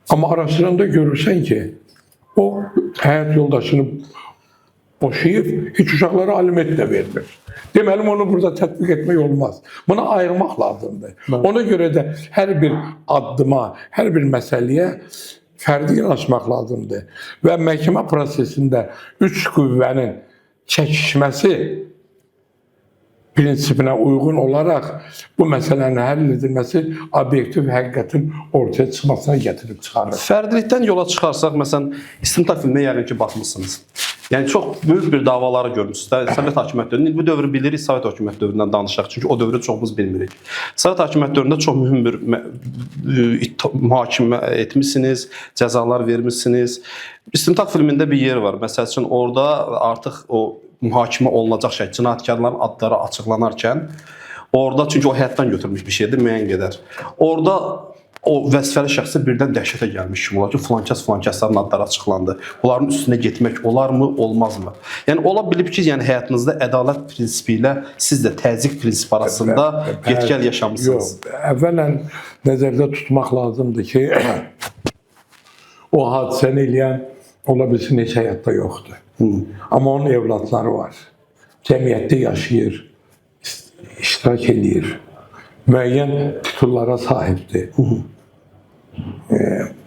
Amma araşdıranda görürsən ki, o həyat yoldaşını boşayıb, heç uşaqlara aliment də vermir. Deməli, onu burada tətbiq etmək olmaz. Buna ayırmaq lazımdır. Ona görə də hər bir addıma, hər bir məsələyə fərdi yanaşmaq lazımdır. Və məhkəmə prosesində 3 qüvvənin çəkişməsi prinsipinə uyğun olaraq bu məsələnin həll edilməsi obyektiv həqiqətin ortaya çıxmasına gətirib çıxarır. Fərdilikdən yola çıxarsaq, məsələn, İstintaq filminə yəqin ki, baxmısınız. Yəni, çox böyük bir davaları görmüşsünüz. Sovet hakimiyyət dövründə, bu dövrü bilirik, Sovet hakimiyyət dövründən danışaq. Çünki o dövrü çoxumuz bilmirik. Sovet hakimiyyət dövründə çox mühüm bir mühakimə etmişsiniz, cəzalar vermişsiniz. İstintaq filmində bir yer var. Məsəl üçün, orada artıq o mühakimə olunacaq şey, cinayətkarların adları açıqlanarkən, orada, çünki o həyatdan götürmüş bir şeydir, müəyyən qədər. Orada o vəzifəli şəxsi birdən dəhşətə gəlmiş kimi olar ki, filankəslərin adları açıqlandı. Bunların üstünə getmək olarmı, olmazmı? Yəni, ola bilib ki, yəni, həyatınızda ədalət prinsipi ilə siz də təzyiq prinsipi arasında get-gəl yaşamısınız. Yox, əvvələn nəzərdə tutmaq lazımdır ki, o hadisəni eləyən ola bilsin heç həyatda yoxdur. Amma onun evladları var. Cəmiyyətdə yaşayır, iştirak edir, müəyyən titullara sahibdir.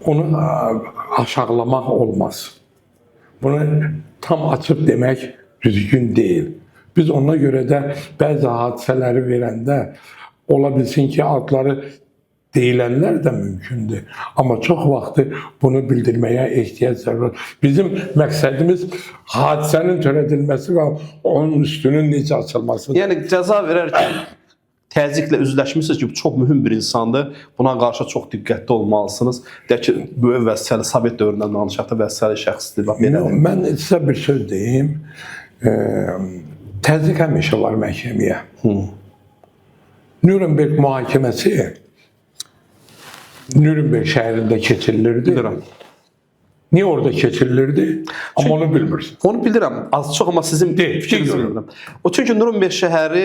Onu aşağılamaq olmaz. Bunu tam açıb demək düzgün deyil. Biz ona görə də bəzi hadisələri verəndə ola bilsin ki, adları deyilənlər də mümkündür. Amma çox vaxtı bunu bildirməyə ehtiyac var. Bizim məqsədimiz hadisənin törədilməsi və onun üstünün necə açılmasıdır. Yəni, cəza verərkən təzyiqlə üzləşmişsiniz ki, bu çox mühüm bir insandır. Buna qarşı çox diqqətli olmalısınız. Deyək ki, bu vəzifəli Sovet dövründən danışaq da vəzifəli şəxsdir. Mən sizə bir söz deyim. Təzyiq həmişə var məhkəməyə. Nürnberg mühakiməsi Nürnberg şəhərində keçirilirdi. Bilirəm. Niyə orada keçirilirdi? Amma onu bilmirsin. Onu bilirəm. Az çox amma sizin fikrinizi bilirəm. O çünki Nürnberg şəhəri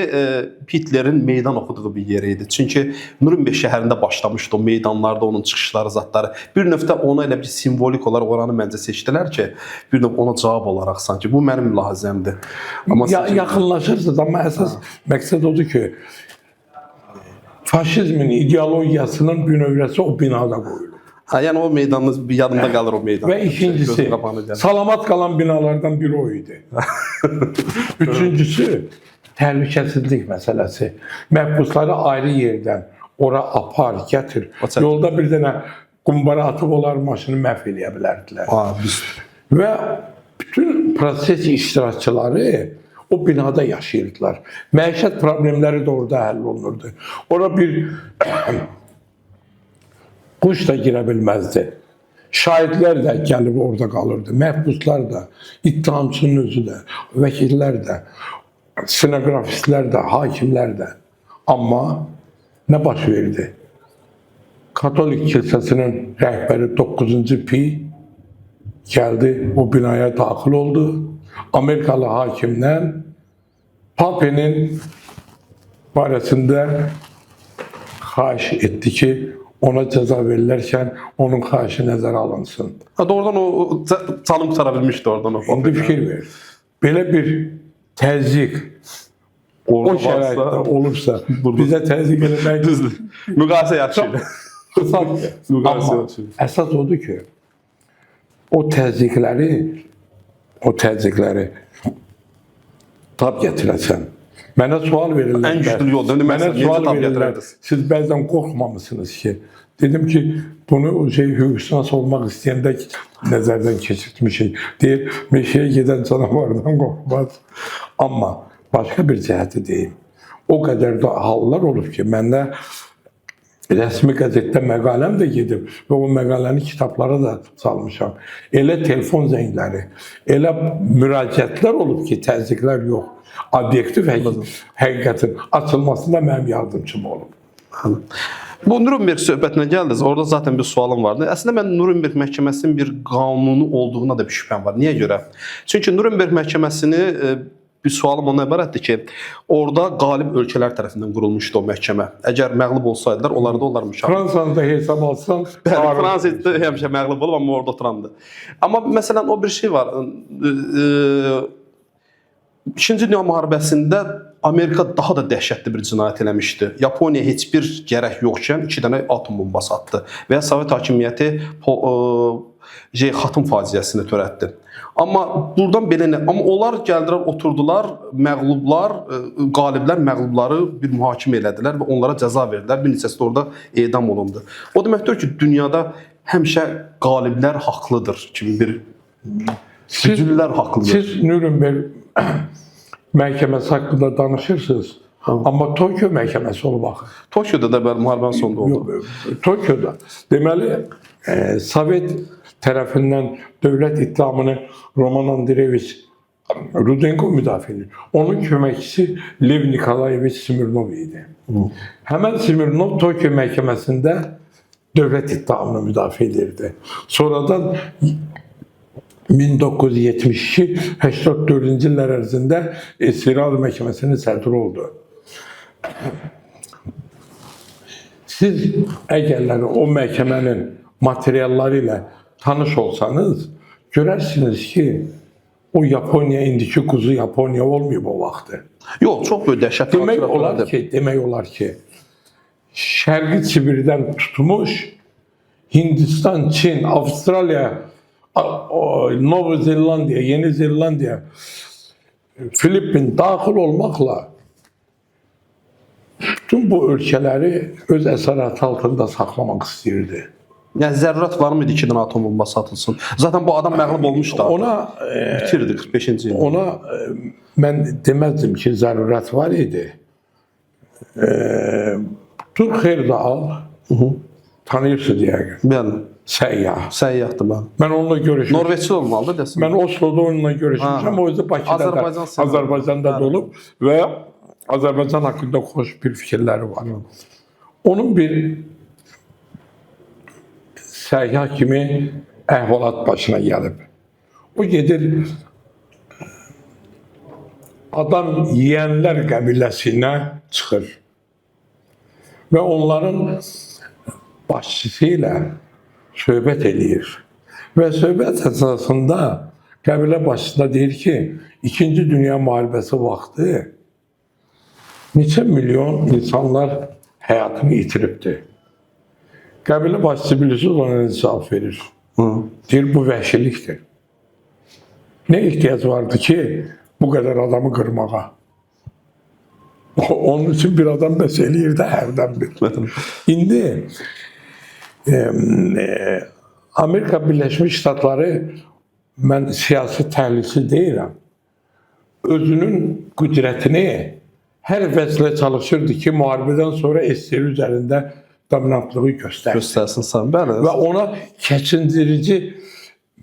Hitlerin meydan oxuduğu bir yer idi. Çünki Nürnberg şəhərində başlamışdı o meydanlarda onun çıxışları, zatları. Bir növdə ona elə bir simvolik olaraq oranı məncə seçdilər ki, bir növ ona cavab olaraq sanki. Bu mənim mülahizəmdir. Amma yaxınlaşırsınız, amma əsas məqsəd odur ki, faşizmin ideologiyasının bünövrəsi o binada qoyulur. Yəni o meydanınız yadında qalır o meydan. Və ikincisi, salamat qalan binalardan biri o idi. Üçüncüsü, təhlükəsizlik məsələsi. Məhbusları ayrı yerdən ora apar, gətir. Yolda bir dənə qumbara atıb onlar maşını məhv eləyə bilərdilər. Və bütün proses iştirakçıları o binada yaşayırdılar. Məişət problemləri də orada həll olunurdu. Ora bir quş da girə bilməzdi. Şahidlər də gəlib orada qalırdı. Məhbuslar da, ittihamçının özü də, vəkillər də, stenoqrafistlər də, hakimlər də. Amma nə baş verdi? Katolik kilsəsinin rəhbəri 9-cu Pi gəldi, o binaya daxil oldu. Amerikalı hakimdən Pape'nin barəsində xahiş etdi ki, ona cəza verilərkən onun xahişi nəzərə alınsın. Doğrudan o canım qutara bilmişdi oradan o. İndi fikir ver. Belə bir təzyiq o şəraitdə olursa, bizə təzyiq eləmək düzdür. Müqayisə yaxşıdır. Amma əsas odur ki, o təzyiqləri tab gətirəsən. Mənə sual verirlər. Ən güclü yoldur. Mənə sual verirlər. Siz bəzən qorxmamışsınız ki. Dedim ki, bunu hüquqşünas olmaq istəyəndə nəzərdən keçirtmişik. Deyir, meşəyə gedən canavardan qorxmaz. Amma başqa bir cəhəti deyim. O qədər də hallar olub ki, məndə rəsmi qəzetdə məqaləm də gedib və o məqaləni kitablara da salmışam. Elə telefon zəngləri, elə müraciətlər olub ki, təzyiqlər yox. Obyektiv həqiqətin açılmasında mənim yardımcım olub. Bu Nürnberg söhbətinə gəldiniz. Orada zaten bir sualım vardı. Əslində mən Nürnberg məhkəməsinin bir qanunu olduğuna da bir şübhəm var. Niyə görə? Çünki Nürnberg məhkəməsini bir sualım ondan ibarətdir ki, orada qalib ölkələr tərəfindən qurulmuşdu o məhkəmə. Əgər məğlub olsaydılar, onlar da onlarmış. Fransanı da hesab alsan, Fransa həmişə məğlub olub, amma orada oturandı. Amma məsələn o bir şey var. İkinci Dünya müharibəsində Amerika daha da dəhşətli bir cinayət eləmişdi. Yaponiya heç bir gərək yoxkən 2 dənə atom bombası atdı və Sovet hakimiyyəti Xatım faciəsini törətdi. Amma buradan belə nə? Amma onlar gəldilər, oturdular, məğlublar, qaliblər məğlubları bir mühakimə elədilər və onlara cəza verdilər. Bir neçəsi də orada edam olundu. O deməkdir ki, dünyada həmişə qaliblər haqlıdır kimi bir güclülər haqlıdır. Siz Nürnberg məhkəməsi haqqında danışırsınız. Amma Tokyo məhkəməsi olub axı. Tokyoda da müharibənin sonunda oldu. Tokyoda. Deməli, Sovet tərəfindən dövlət ittihamını Roman Andreyeviç Rudenko müdafiə edir. Onun köməkçisi Lev Nikolayeviç Smirnov idi. Həmən Smirnov Tokyo məhkəməsində dövlət ittihamını müdafiə edirdi. Sonradan 1972-84-cü illər ərzində İsrail məhkəməsinin sədri oldu. Siz əgərləri o məhkəmənin materialları ilə tanış olsanız, görərsiniz ki, o Yaponiya, indiki quzu Yaponiya olmayıb o vaxtı. Yox, çox böyük dəhşətli. Demək olar ki, Şərqi Sibirdən tutmuş, Hindistan, Çin, Avstraliya, Nova Zelandiya, Yeni Zelandiya, Filippin daxil olmaqla bütün bu ölkələri öz əsarəti altında saxlamaq istəyirdi. Yəni zərurət var mıydı 2 dənə atom bombası atılsın? Zaten bu adam məğlub olmuşdu. Ona bitirdi 45-ci ildə. Ona mən deməzdim ki, zərurət var idi. Türk Erdal tanıyırsınız yəqin. Bəli. Səyyah. Səyyahdır mən. Mən onunla görüşmüşəm. Norveçli olmalıdır desin. Mən Oslo'da onunla görüşmüşəm. O özü Bakıda da, Azərbaycanda da olub və Azərbaycan haqqında xoş bir fikirləri var. Onun bir səyyah kimi əhvalat başına gəlib. O gedir adam yiyənlər qəbiləsinə çıxır və onların başçısı ilə söhbət eləyir. Və söhbət əsasında qəbilə başçısına deyir ki, 2-ci Dünya müharibəsi vaxtı neçə milyon insanlar həyatını itiribdir. Qəbilə başçısı bilirsiniz ona nə cavab verir. Deyir, bu vəhşilikdir. Nə ehtiyac vardı ki, bu qədər adamı qırmağa? Onun üçün bir adam bəs eləyir də hərdən bir. İndi Amerika Birləşmiş Ştatları, mən siyasi təhlilçi deyirəm, özünün qüdrətini hər vəzlə çalışırdı ki, müharibədən sonra SSR üzərində dominantlığı göstərsin. Bəli. Və ona keçindirici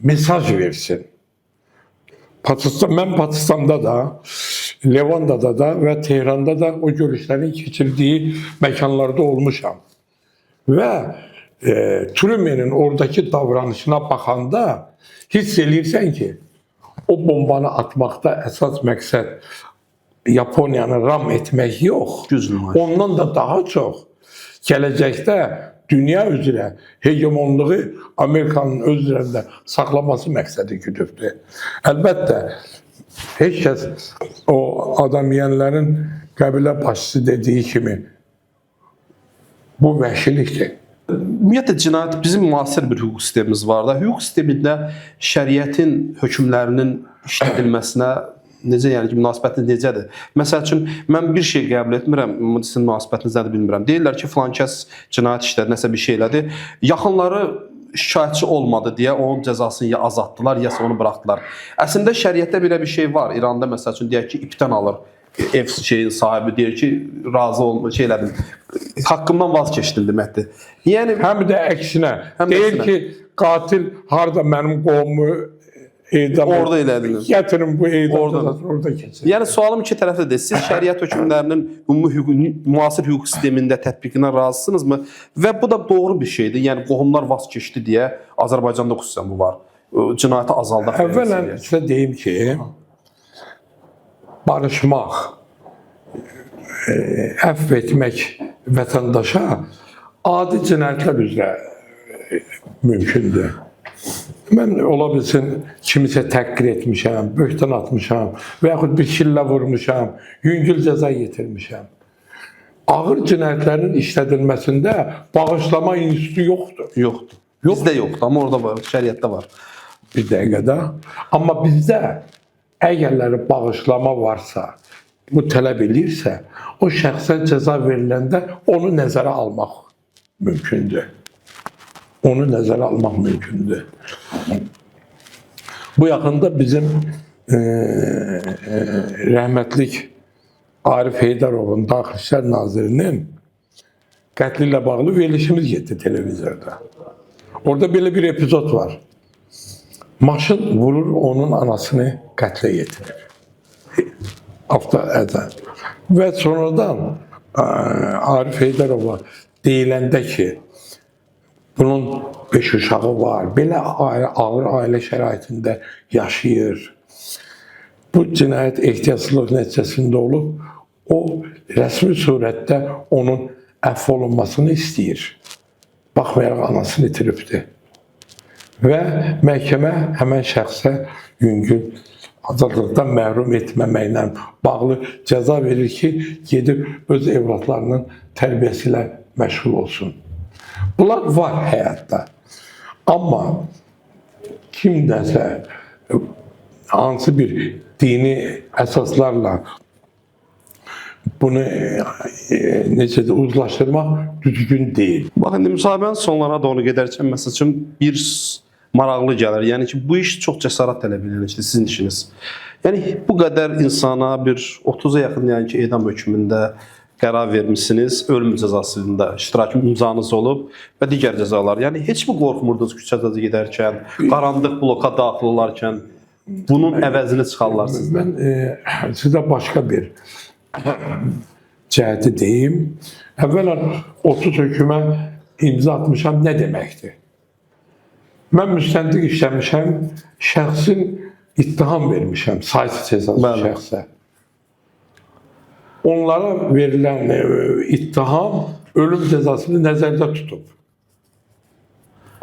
mesaj versin. Mən Pakistanda da, Levandada da və Tehranda da o görüşlərin keçirdiyi məkanlarda olmuşam. Və Truman'ın oradakı davranışına baxanda hiss eləyirsən ki, o bombanı atmaqda əsas məqsəd Yaponiyanı ram etmək yox, ondan da daha çox gələcəkdə dünya üzrə hegemonluğu Amerikanın öz üzərində saxlaması məqsədi güdübdür. Əlbəttə, heç kəs o adam yiyənlərin qəbilə başçısı dediyi kimi bu vəhşilikdir. Ümumiyyətlə cinayət bizim müasir bir hüquq sistemimiz var da. Hüquq sistemində şəriətin hökmlərinin işlədilməsinə necə, yəni ki, münasibətiniz necədir? Məsəl üçün mən bir şey qəbul etmirəm, sizin münasibətiniz nədir bilmirəm. Deyirlər ki, filan kəs cinayət işlədi, nəsə bir şey elədi. Yaxınları şikayətçi olmadı deyə onun cəzasını ya azaltdılar, ya onu buraxdılar. Əslində şəriətdə belə bir şey var. İranda məsəl üçün deyək ki, ipdən alır. Ev sahibi deyir ki, razı olma, şey elədim, haqqımdan vaz keçdim deməkdir. Yəni Həm də əksinə. Həm də Deyir əksinə. ki, qatil harda mənim qovumu edam Orada elədiniz. Gətirin bu edam Orada. cəzasını orada keçsin. Yəni sualım iki tərəflidir. Siz şəriət hökmlərinin müasir hüquq sistemində tətbiqinə razısınızmı? Və bu da doğru bir şeydir. Yəni qohumlar vaz keçdi deyə Azərbaycanda xüsusən bu var. Cinayəti azaldaq. Əvvələn sizə deyim ki, barışmaq, əfv etmək vətəndaşa adi cinayətlər üzrə mümkündür. Mən ola bilsin kimisə təhqir etmişəm, böhtan atmışam və yaxud bir şillə vurmuşam, yüngül cəza yetirmişəm. Ağır cinayətlərin işlədilməsində bağışlama institutu yoxdur. Yoxdur. Bizdə yoxdur, amma orada var, şəriətdə var. Bir dəqiqədə. Amma bizdə əgərləri bağışlama varsa, bu tələb edirsə, o şəxsə cəza veriləndə onu nəzərə almaq mümkündür. Onu nəzərə almaq mümkündür. Bu yaxında bizim rəhmətlik Arif Heydarovun, Daxili İşlər Nazirinin qətli ilə bağlı verilişimiz getdi televizorda. Orada belə bir epizod var. Maşın vurur, onun anasını qətlə yetirir. Avtoəzən. Və sonradan Arif Heydarova deyiləndə ki, bunun 5 uşağı var, belə ağır ailə şəraitində yaşayır. Bu cinayət ehtiyatsızlıq nəticəsində olub, o rəsmi surətdə onun əfv olunmasını istəyir. Baxmayaraq anasını itiribdir. Və məhkəmə həmən şəxsə yüngül azadlıqdan məhrum etməməklə bağlı cəza verir ki, gedib öz evladlarının tərbiyəsi ilə məşğul olsun. Bunlar var həyatda. Amma kimdəsə hansı bir dini əsaslarla bunu necə də uzlaşdırmaq düzgün deyil. Bax, indi müsahibənin sonlarına doğru gedərkən məsəl üçün bir maraqlı gəlir. Yəni ki, bu iş çox cəsarət tələb edir, işte sizin işiniz. Yəni bu qədər insana bir 30-a yaxın yəni ki, edam hökmündə qərar vermişsiniz, ölüm cəzasında iştirak imzanız olub və digər cəzalar. Yəni heç mi qorxmurdunuz küçədə gedərkən, qaranlıq bloka daxil olarkən bunun əvəzini çıxarlar sizdən? Mən sizə başqa bir cəhəti deyim. Əvvələn 30 hökümə imza atmışam nə deməkdir? Mən müstəntiq işləmişəm, şəxsin ittiham vermişəm, saysız hesabsız şəxsə. Onlara verilən ittiham ölüm cəzasını nəzərdə tutub.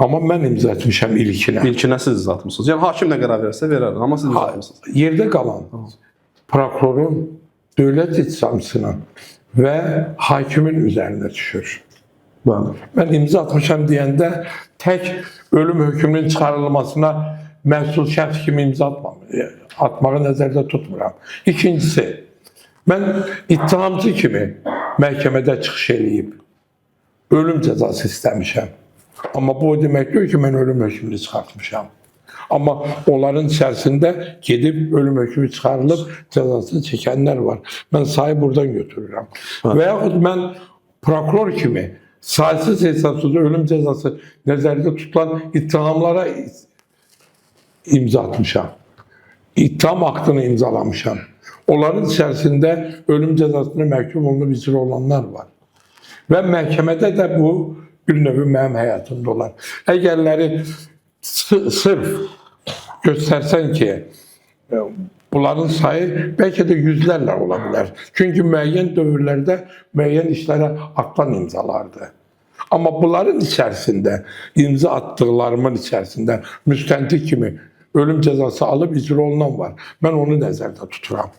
Amma mən imza etmişəm ilkinə. İlkinə siz atmışsınız. Yəni hakim nə qərar versə verər, amma siz imza atmışsınız. Yerdə qalan prokurorun, dövlət ittihamçısının və hakimin üzərinə düşür. Bəli. Mən imza atmışam deyəndə tək ölüm hökmünün çıxarılmasına məsul şəxs kimi imza atmağı nəzərdə tutmuram. İkincisi, mən ittihamçı kimi məhkəmədə çıxış eləyib ölüm cəzası istəmişəm. Amma bu o demək deyil ki, mən ölüm hökmünü çıxartmışam. Amma onların içərisində gedib ölüm hökmü çıxarılıb cəzasını çəkənlər var. Mən sayı buradan götürürəm. Və yaxud mən prokuror kimi saysız hesabsız ölüm cəzası nəzərdə tutulan ittihamlara imza atmışam. İttiham aktını imzalamışam. Onların içərisində ölüm cəzasına məhkum olunub icra olanlar var. Və məhkəmədə də bu bir növü mənim həyatımda olan. Əgərləri sırf göstərsən ki, bunların sayı bəlkə də yüzlərlə ola bilər. Çünki müəyyən dövrlərdə müəyyən işlərə atılan imzalardır. Amma bunların içərisində, imza atdıqlarımın içərisində müstəntiq kimi ölüm cəzası alıb icra olunan var. Mən onu nəzərdə tuturam.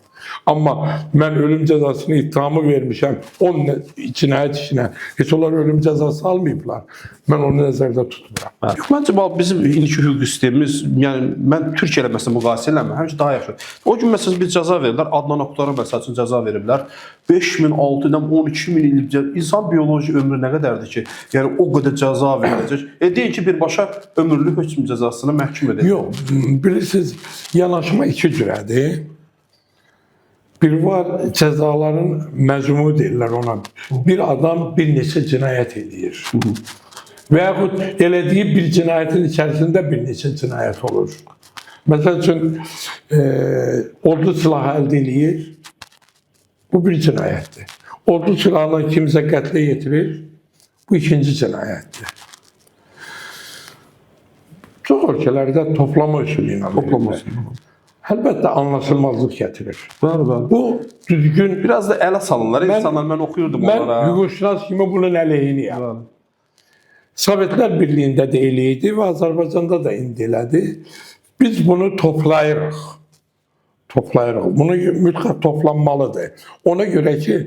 Amma mən ölüm cəzasını ittihamı vermişəm, onun cinayət işinə, heç onlar ölüm cəzası almayıblar. Mən onu nəzərdə tutmuram. Yox, məncə bizim indiki hüquq sistemimiz, yəni mən Türkiyə ilə məsələn müqayisə eləmirəm, həmişə daha yaxşı. O gün məsələn bir cəza verirlər, Adnan Oktar'a məsəl üçün cəza veriblər. 5000, 6000, 12000 il insan bioloji ömrü nə qədərdir ki, yəni o qədər cəza veriləcək. Deyin ki, birbaşa ömürlük hökm cəzasına məhkum edəcək. Yox, bilirsiniz, yanaşma iki cürədir. Bir var cəzaların məcmu deyirlər ona. Bir adam bir neçə cinayət edir. Və yaxud elədiyi bir cinayətin içərisində bir neçə cinayət olur. Məsəl üçün, ordu silahı əldə edir, bu bir cinayətdir. Ordu silahına kimsə qətlə yetirir, bu ikinci cinayətdir. Çox ölkələrdə toplama üsulü ilə verirlər. Əlbəttə anlaşılmazlıq gətirir. Bəli. Bu düzgün... Biraz da ələ salırlar. İnsanlar, mən oxuyurdum onlara. Mən hüquqşünas kimi bunun əleyhiniyəm. Sovetlər Birliyində də elə idi və Azərbaycanda da indi elədi. Biz bunu toplayırıq. Bunu mütləq toplanmalıdır. Ona görə ki,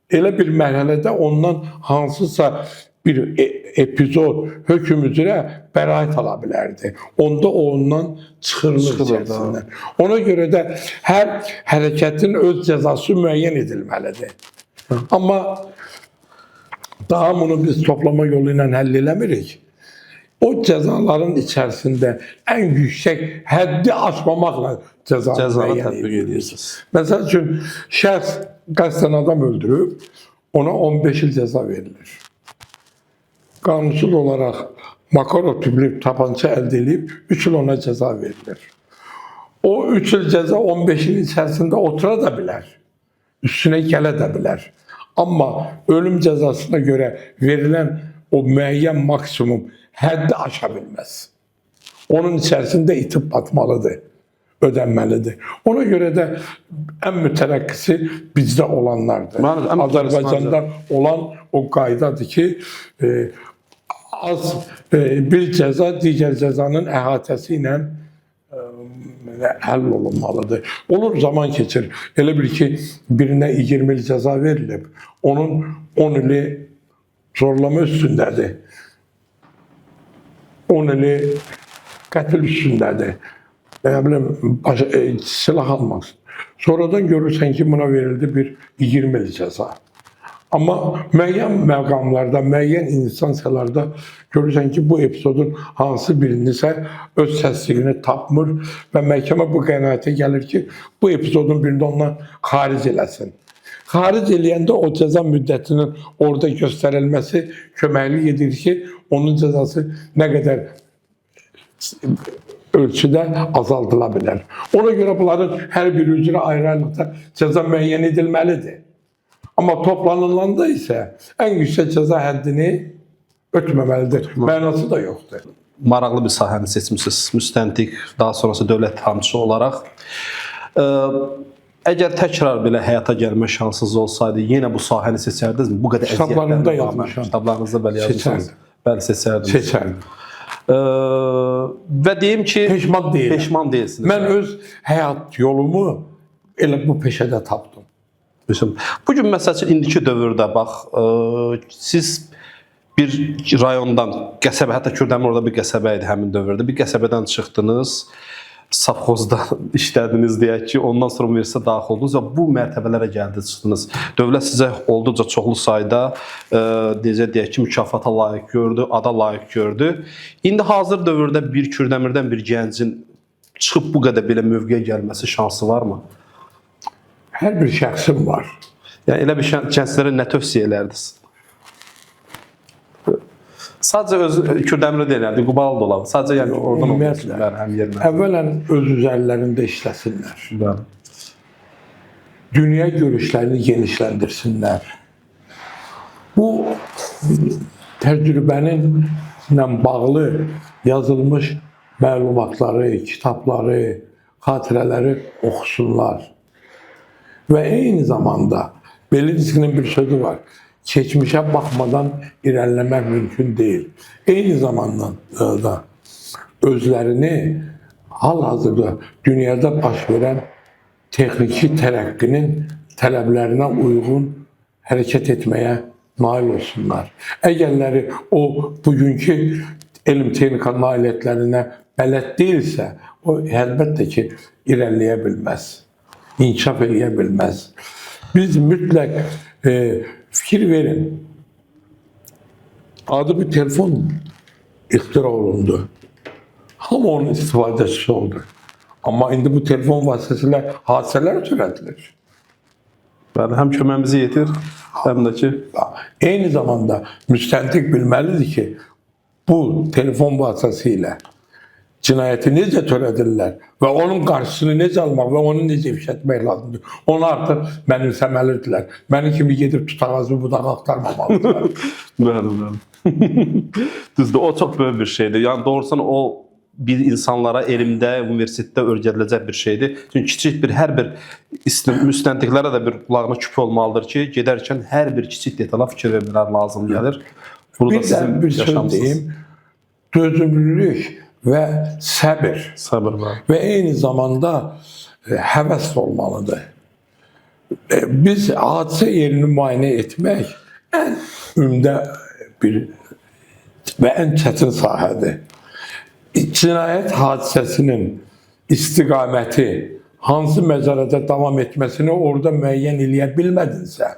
elə bir mərhələdə ondan hansısa bir epizod hökm üzrə bəraət ala bilərdi. Onda o ondan çıxırılır içərisindən. Ona görə də hər hərəkətin öz cəzası müəyyən edilməlidir. Amma daha bunu biz toplama yolu ilə həll eləmirik. O cəzaların içərisində ən yüksək həddi aşmamaqla cəzanı tətbiq edirsiniz. Məsəl üçün, şəxs qəsdən adam öldürüb, ona 15 il cəza verilir. Qanunsuz olaraq Makarov tipli tapança əldə edib, 3 il ona cəza verilir. O 3 il cəza 15 il içərisində otura da bilər, üstünə gələ də bilər. Amma ölüm cəzasına görə verilən o müəyyən maksimum həddi aşa bilməz. Onun içərisində itib batmalıdır, ödənməlidir. Ona görə də ən mütərəqqisi bizdə olanlardır. Azərbaycanda olan o qaydadır ki, az bir cəza digər cəzanın əhatəsi ilə həll olunmalıdır. Olur, zaman keçir. Elə bil ki, birinə 20 il cəza verilib, onun 10 ili zorlama üstündədir. 10 ili qətl üstündədir. Silah almaz. Sonradan görürsən ki, buna verildi bir 20 il cəza. Amma müəyyən məqamlarda, müəyyən instansiyalarda görürsən ki, bu epizodun hansı birinisə öz səsliyini tapmır və məhkəmə bu qənaətə gəlir ki, bu epizodun birini ondan xaric eləsin. Xaric eləyəndə o cəza müddətinin orada göstərilməsi köməklik edir ki, onun cəzası nə qədər ölçüdə azaldıla bilər. Ona görə bunların hər biri üzrə ayrı-ayrılıqda cəza müəyyən edilməlidir. Amma toplanılanda isə ən yüksək cəza həddini ötməməlidir. Mənası da yoxdur. Maraqlı bir sahəni seçmişsiniz. Müstəntiq, daha sonrası dövlət ittihamçısı olaraq. Əgər təkrar belə həyata gəlmə şansınız olsaydı, yenə bu sahəni seçərdinizmi? Bu qədər kitablarında yazmışam. Kitablarınızda belə yazmışsınız. Bəli, seçərdiniz. Seçərdim. Və deyim ki, peşman deyiləm. Peşman deyilsiniz. Mən öz həyat yolumu elə bu peşədə tapdım. Bugün məsəl üçün indiki dövrdə bax, siz bir rayondan, qəsəbə, hətta Kürdəmir orada bir qəsəbə idi həmin dövrdə, bir qəsəbədən çıxdınız, safxozda işlədiniz deyək ki, ondan sonra universitetə daxil oldunuz və bu mərtəbələrə gəldiniz, çıxdınız. Dövlət sizə olduqca çoxlu sayda deyək ki, mükafata layiq gördü, ada layiq gördü. İndi hazır dövrdə bir Kürdəmirdən bir gəncin çıxıb bu qədər belə mövqeyə gəlməsi şansı varmı? Hər bir şəxsim var. Yəni, elə bir gənclərə nə tövsiyə edərdiniz? Sadəcə öz Kürdəmirə deyilərdi, Qubalı da olar. Sadəcə yəni oradan olmasınlar həm yerinə. Əvvələn öz üzərlərində işləsinlər. Dünya görüşlərini genişləndirsinlər. Bu təcrübəninlə bağlı yazılmış məlumatları, kitabları, xatirələri oxusunlar. Və eyni zamanda Belinskinin bir sözü var. Keçmişə baxmadan irəliləmək mümkün deyil. Eyni zamanda da özlərini hal-hazırda dünyada baş verən texniki tərəqqinin tələblərinə uyğun hərəkət etməyə nail olsunlar. Əgərləri o bugünkü elm-texnika nailiyyətlərinə bələd deyilsə, o əlbəttə ki, irəliləyə bilməz. İnkişaf eləyə bilməz. Biz mütləq fikir verin. Adi bir telefon ixtira olundu. Hamı onun istifadəçisi oldu. Amma indi bu telefon vasitəsilə hadisələr törədilir. Bəli, həm köməyimizi yetir, həm də ki, Eyni zamanda müstəntiq bilməlidir ki, bu telefon vasıtasıyla cinayəti necə törədirlər və onun qarşısını necə almaq və onu necə ifşətmək lazımdır. Onu artıq mənimsəməlidirlər. Məni kimi gedib tutağazı budağı axtarmamalıdırlar. bəli, bəli. Düzdür, o çox böyük bir şeydir. Yəni doğrudan o bir insanlara elmdə, universitetdə öyrədiləcək bir şeydir. Çünki kiçik bir hər bir müstəntiqlərə də bir qulağına küp olmalıdır ki, gedərkən hər bir kiçik detala fikir vermələr lazım gəlir. Burada Bir də sizin bir söz yaşamsınız. deyim, dözümlülük və səbir Sabır var. və eyni zamanda həvəs olmalıdır. Biz hadisə yerini müayinə etmək ən ümdə bir və ən çətin sahədir. Cinayət hadisəsinin istiqaməti hansı məzarədə davam etməsini orada müəyyən eləyə bilmədinsə,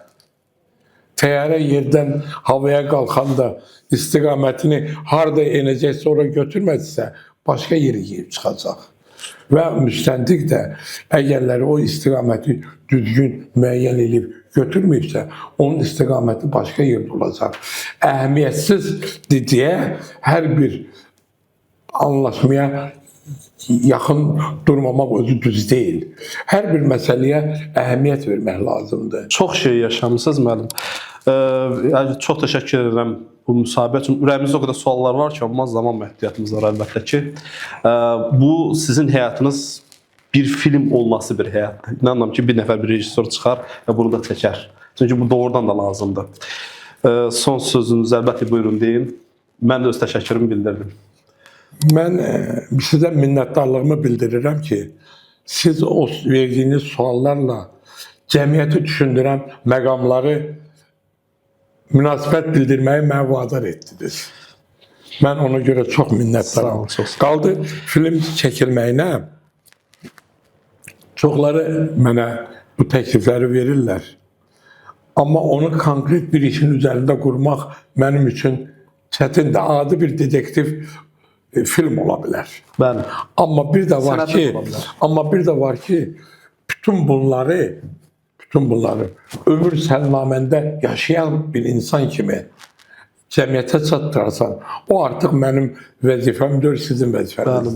təyyarə yerdən havaya qalxanda istiqamətini harda enəcəksə ora götürmədisə, başqa yeri yeyib çıxacaq. Və müstəntiq də əgərləri o istiqaməti düzgün müəyyən edib götürməyibsə, onun istiqaməti başqa yerdə olacaq. Əhəmiyyətsizdir deyə hər bir anlaşmaya yaxın durmamaq özü düz deyil. Hər bir məsələyə əhəmiyyət vermək lazımdır. Çox şey yaşamısınız müəllim. Çox təşəkkür edirəm bu müsahibə üçün. Ürəyimizdə o qədər suallar var ki, amma zaman məhdudiyyətimiz var əlbəttə ki. Bu sizin həyatınız bir film olması bir həyatdır. İnanıram ki, bir nəfər bir rejissor çıxar və bunu da çəkər. Çünki bu doğrudan da lazımdır. Son sözünüzü əlbəttə buyurun deyin. Mən də öz təşəkkürümü bildirdim. Mən sizə minnətdarlığımı bildirirəm ki, siz o verdiyiniz suallarla cəmiyyəti düşündürən məqamları münasibət bildirməyi mənə vadar etdiniz. Mən ona görə çox minnətdaram. Qaldı film çəkilməyinə çoxları mənə bu təklifləri verirlər. Amma onu konkret bir işin üzərində qurmaq mənim üçün çətindir. Adi bir detektiv film ola bilər. Bəli. Amma bir də var ki, bütün bunları ömür səlnaməndə yaşayan bir insan kimi cəmiyyətə çatdırarsan, o artıq mənim vəzifəmdir, sizin vəzifənizdir.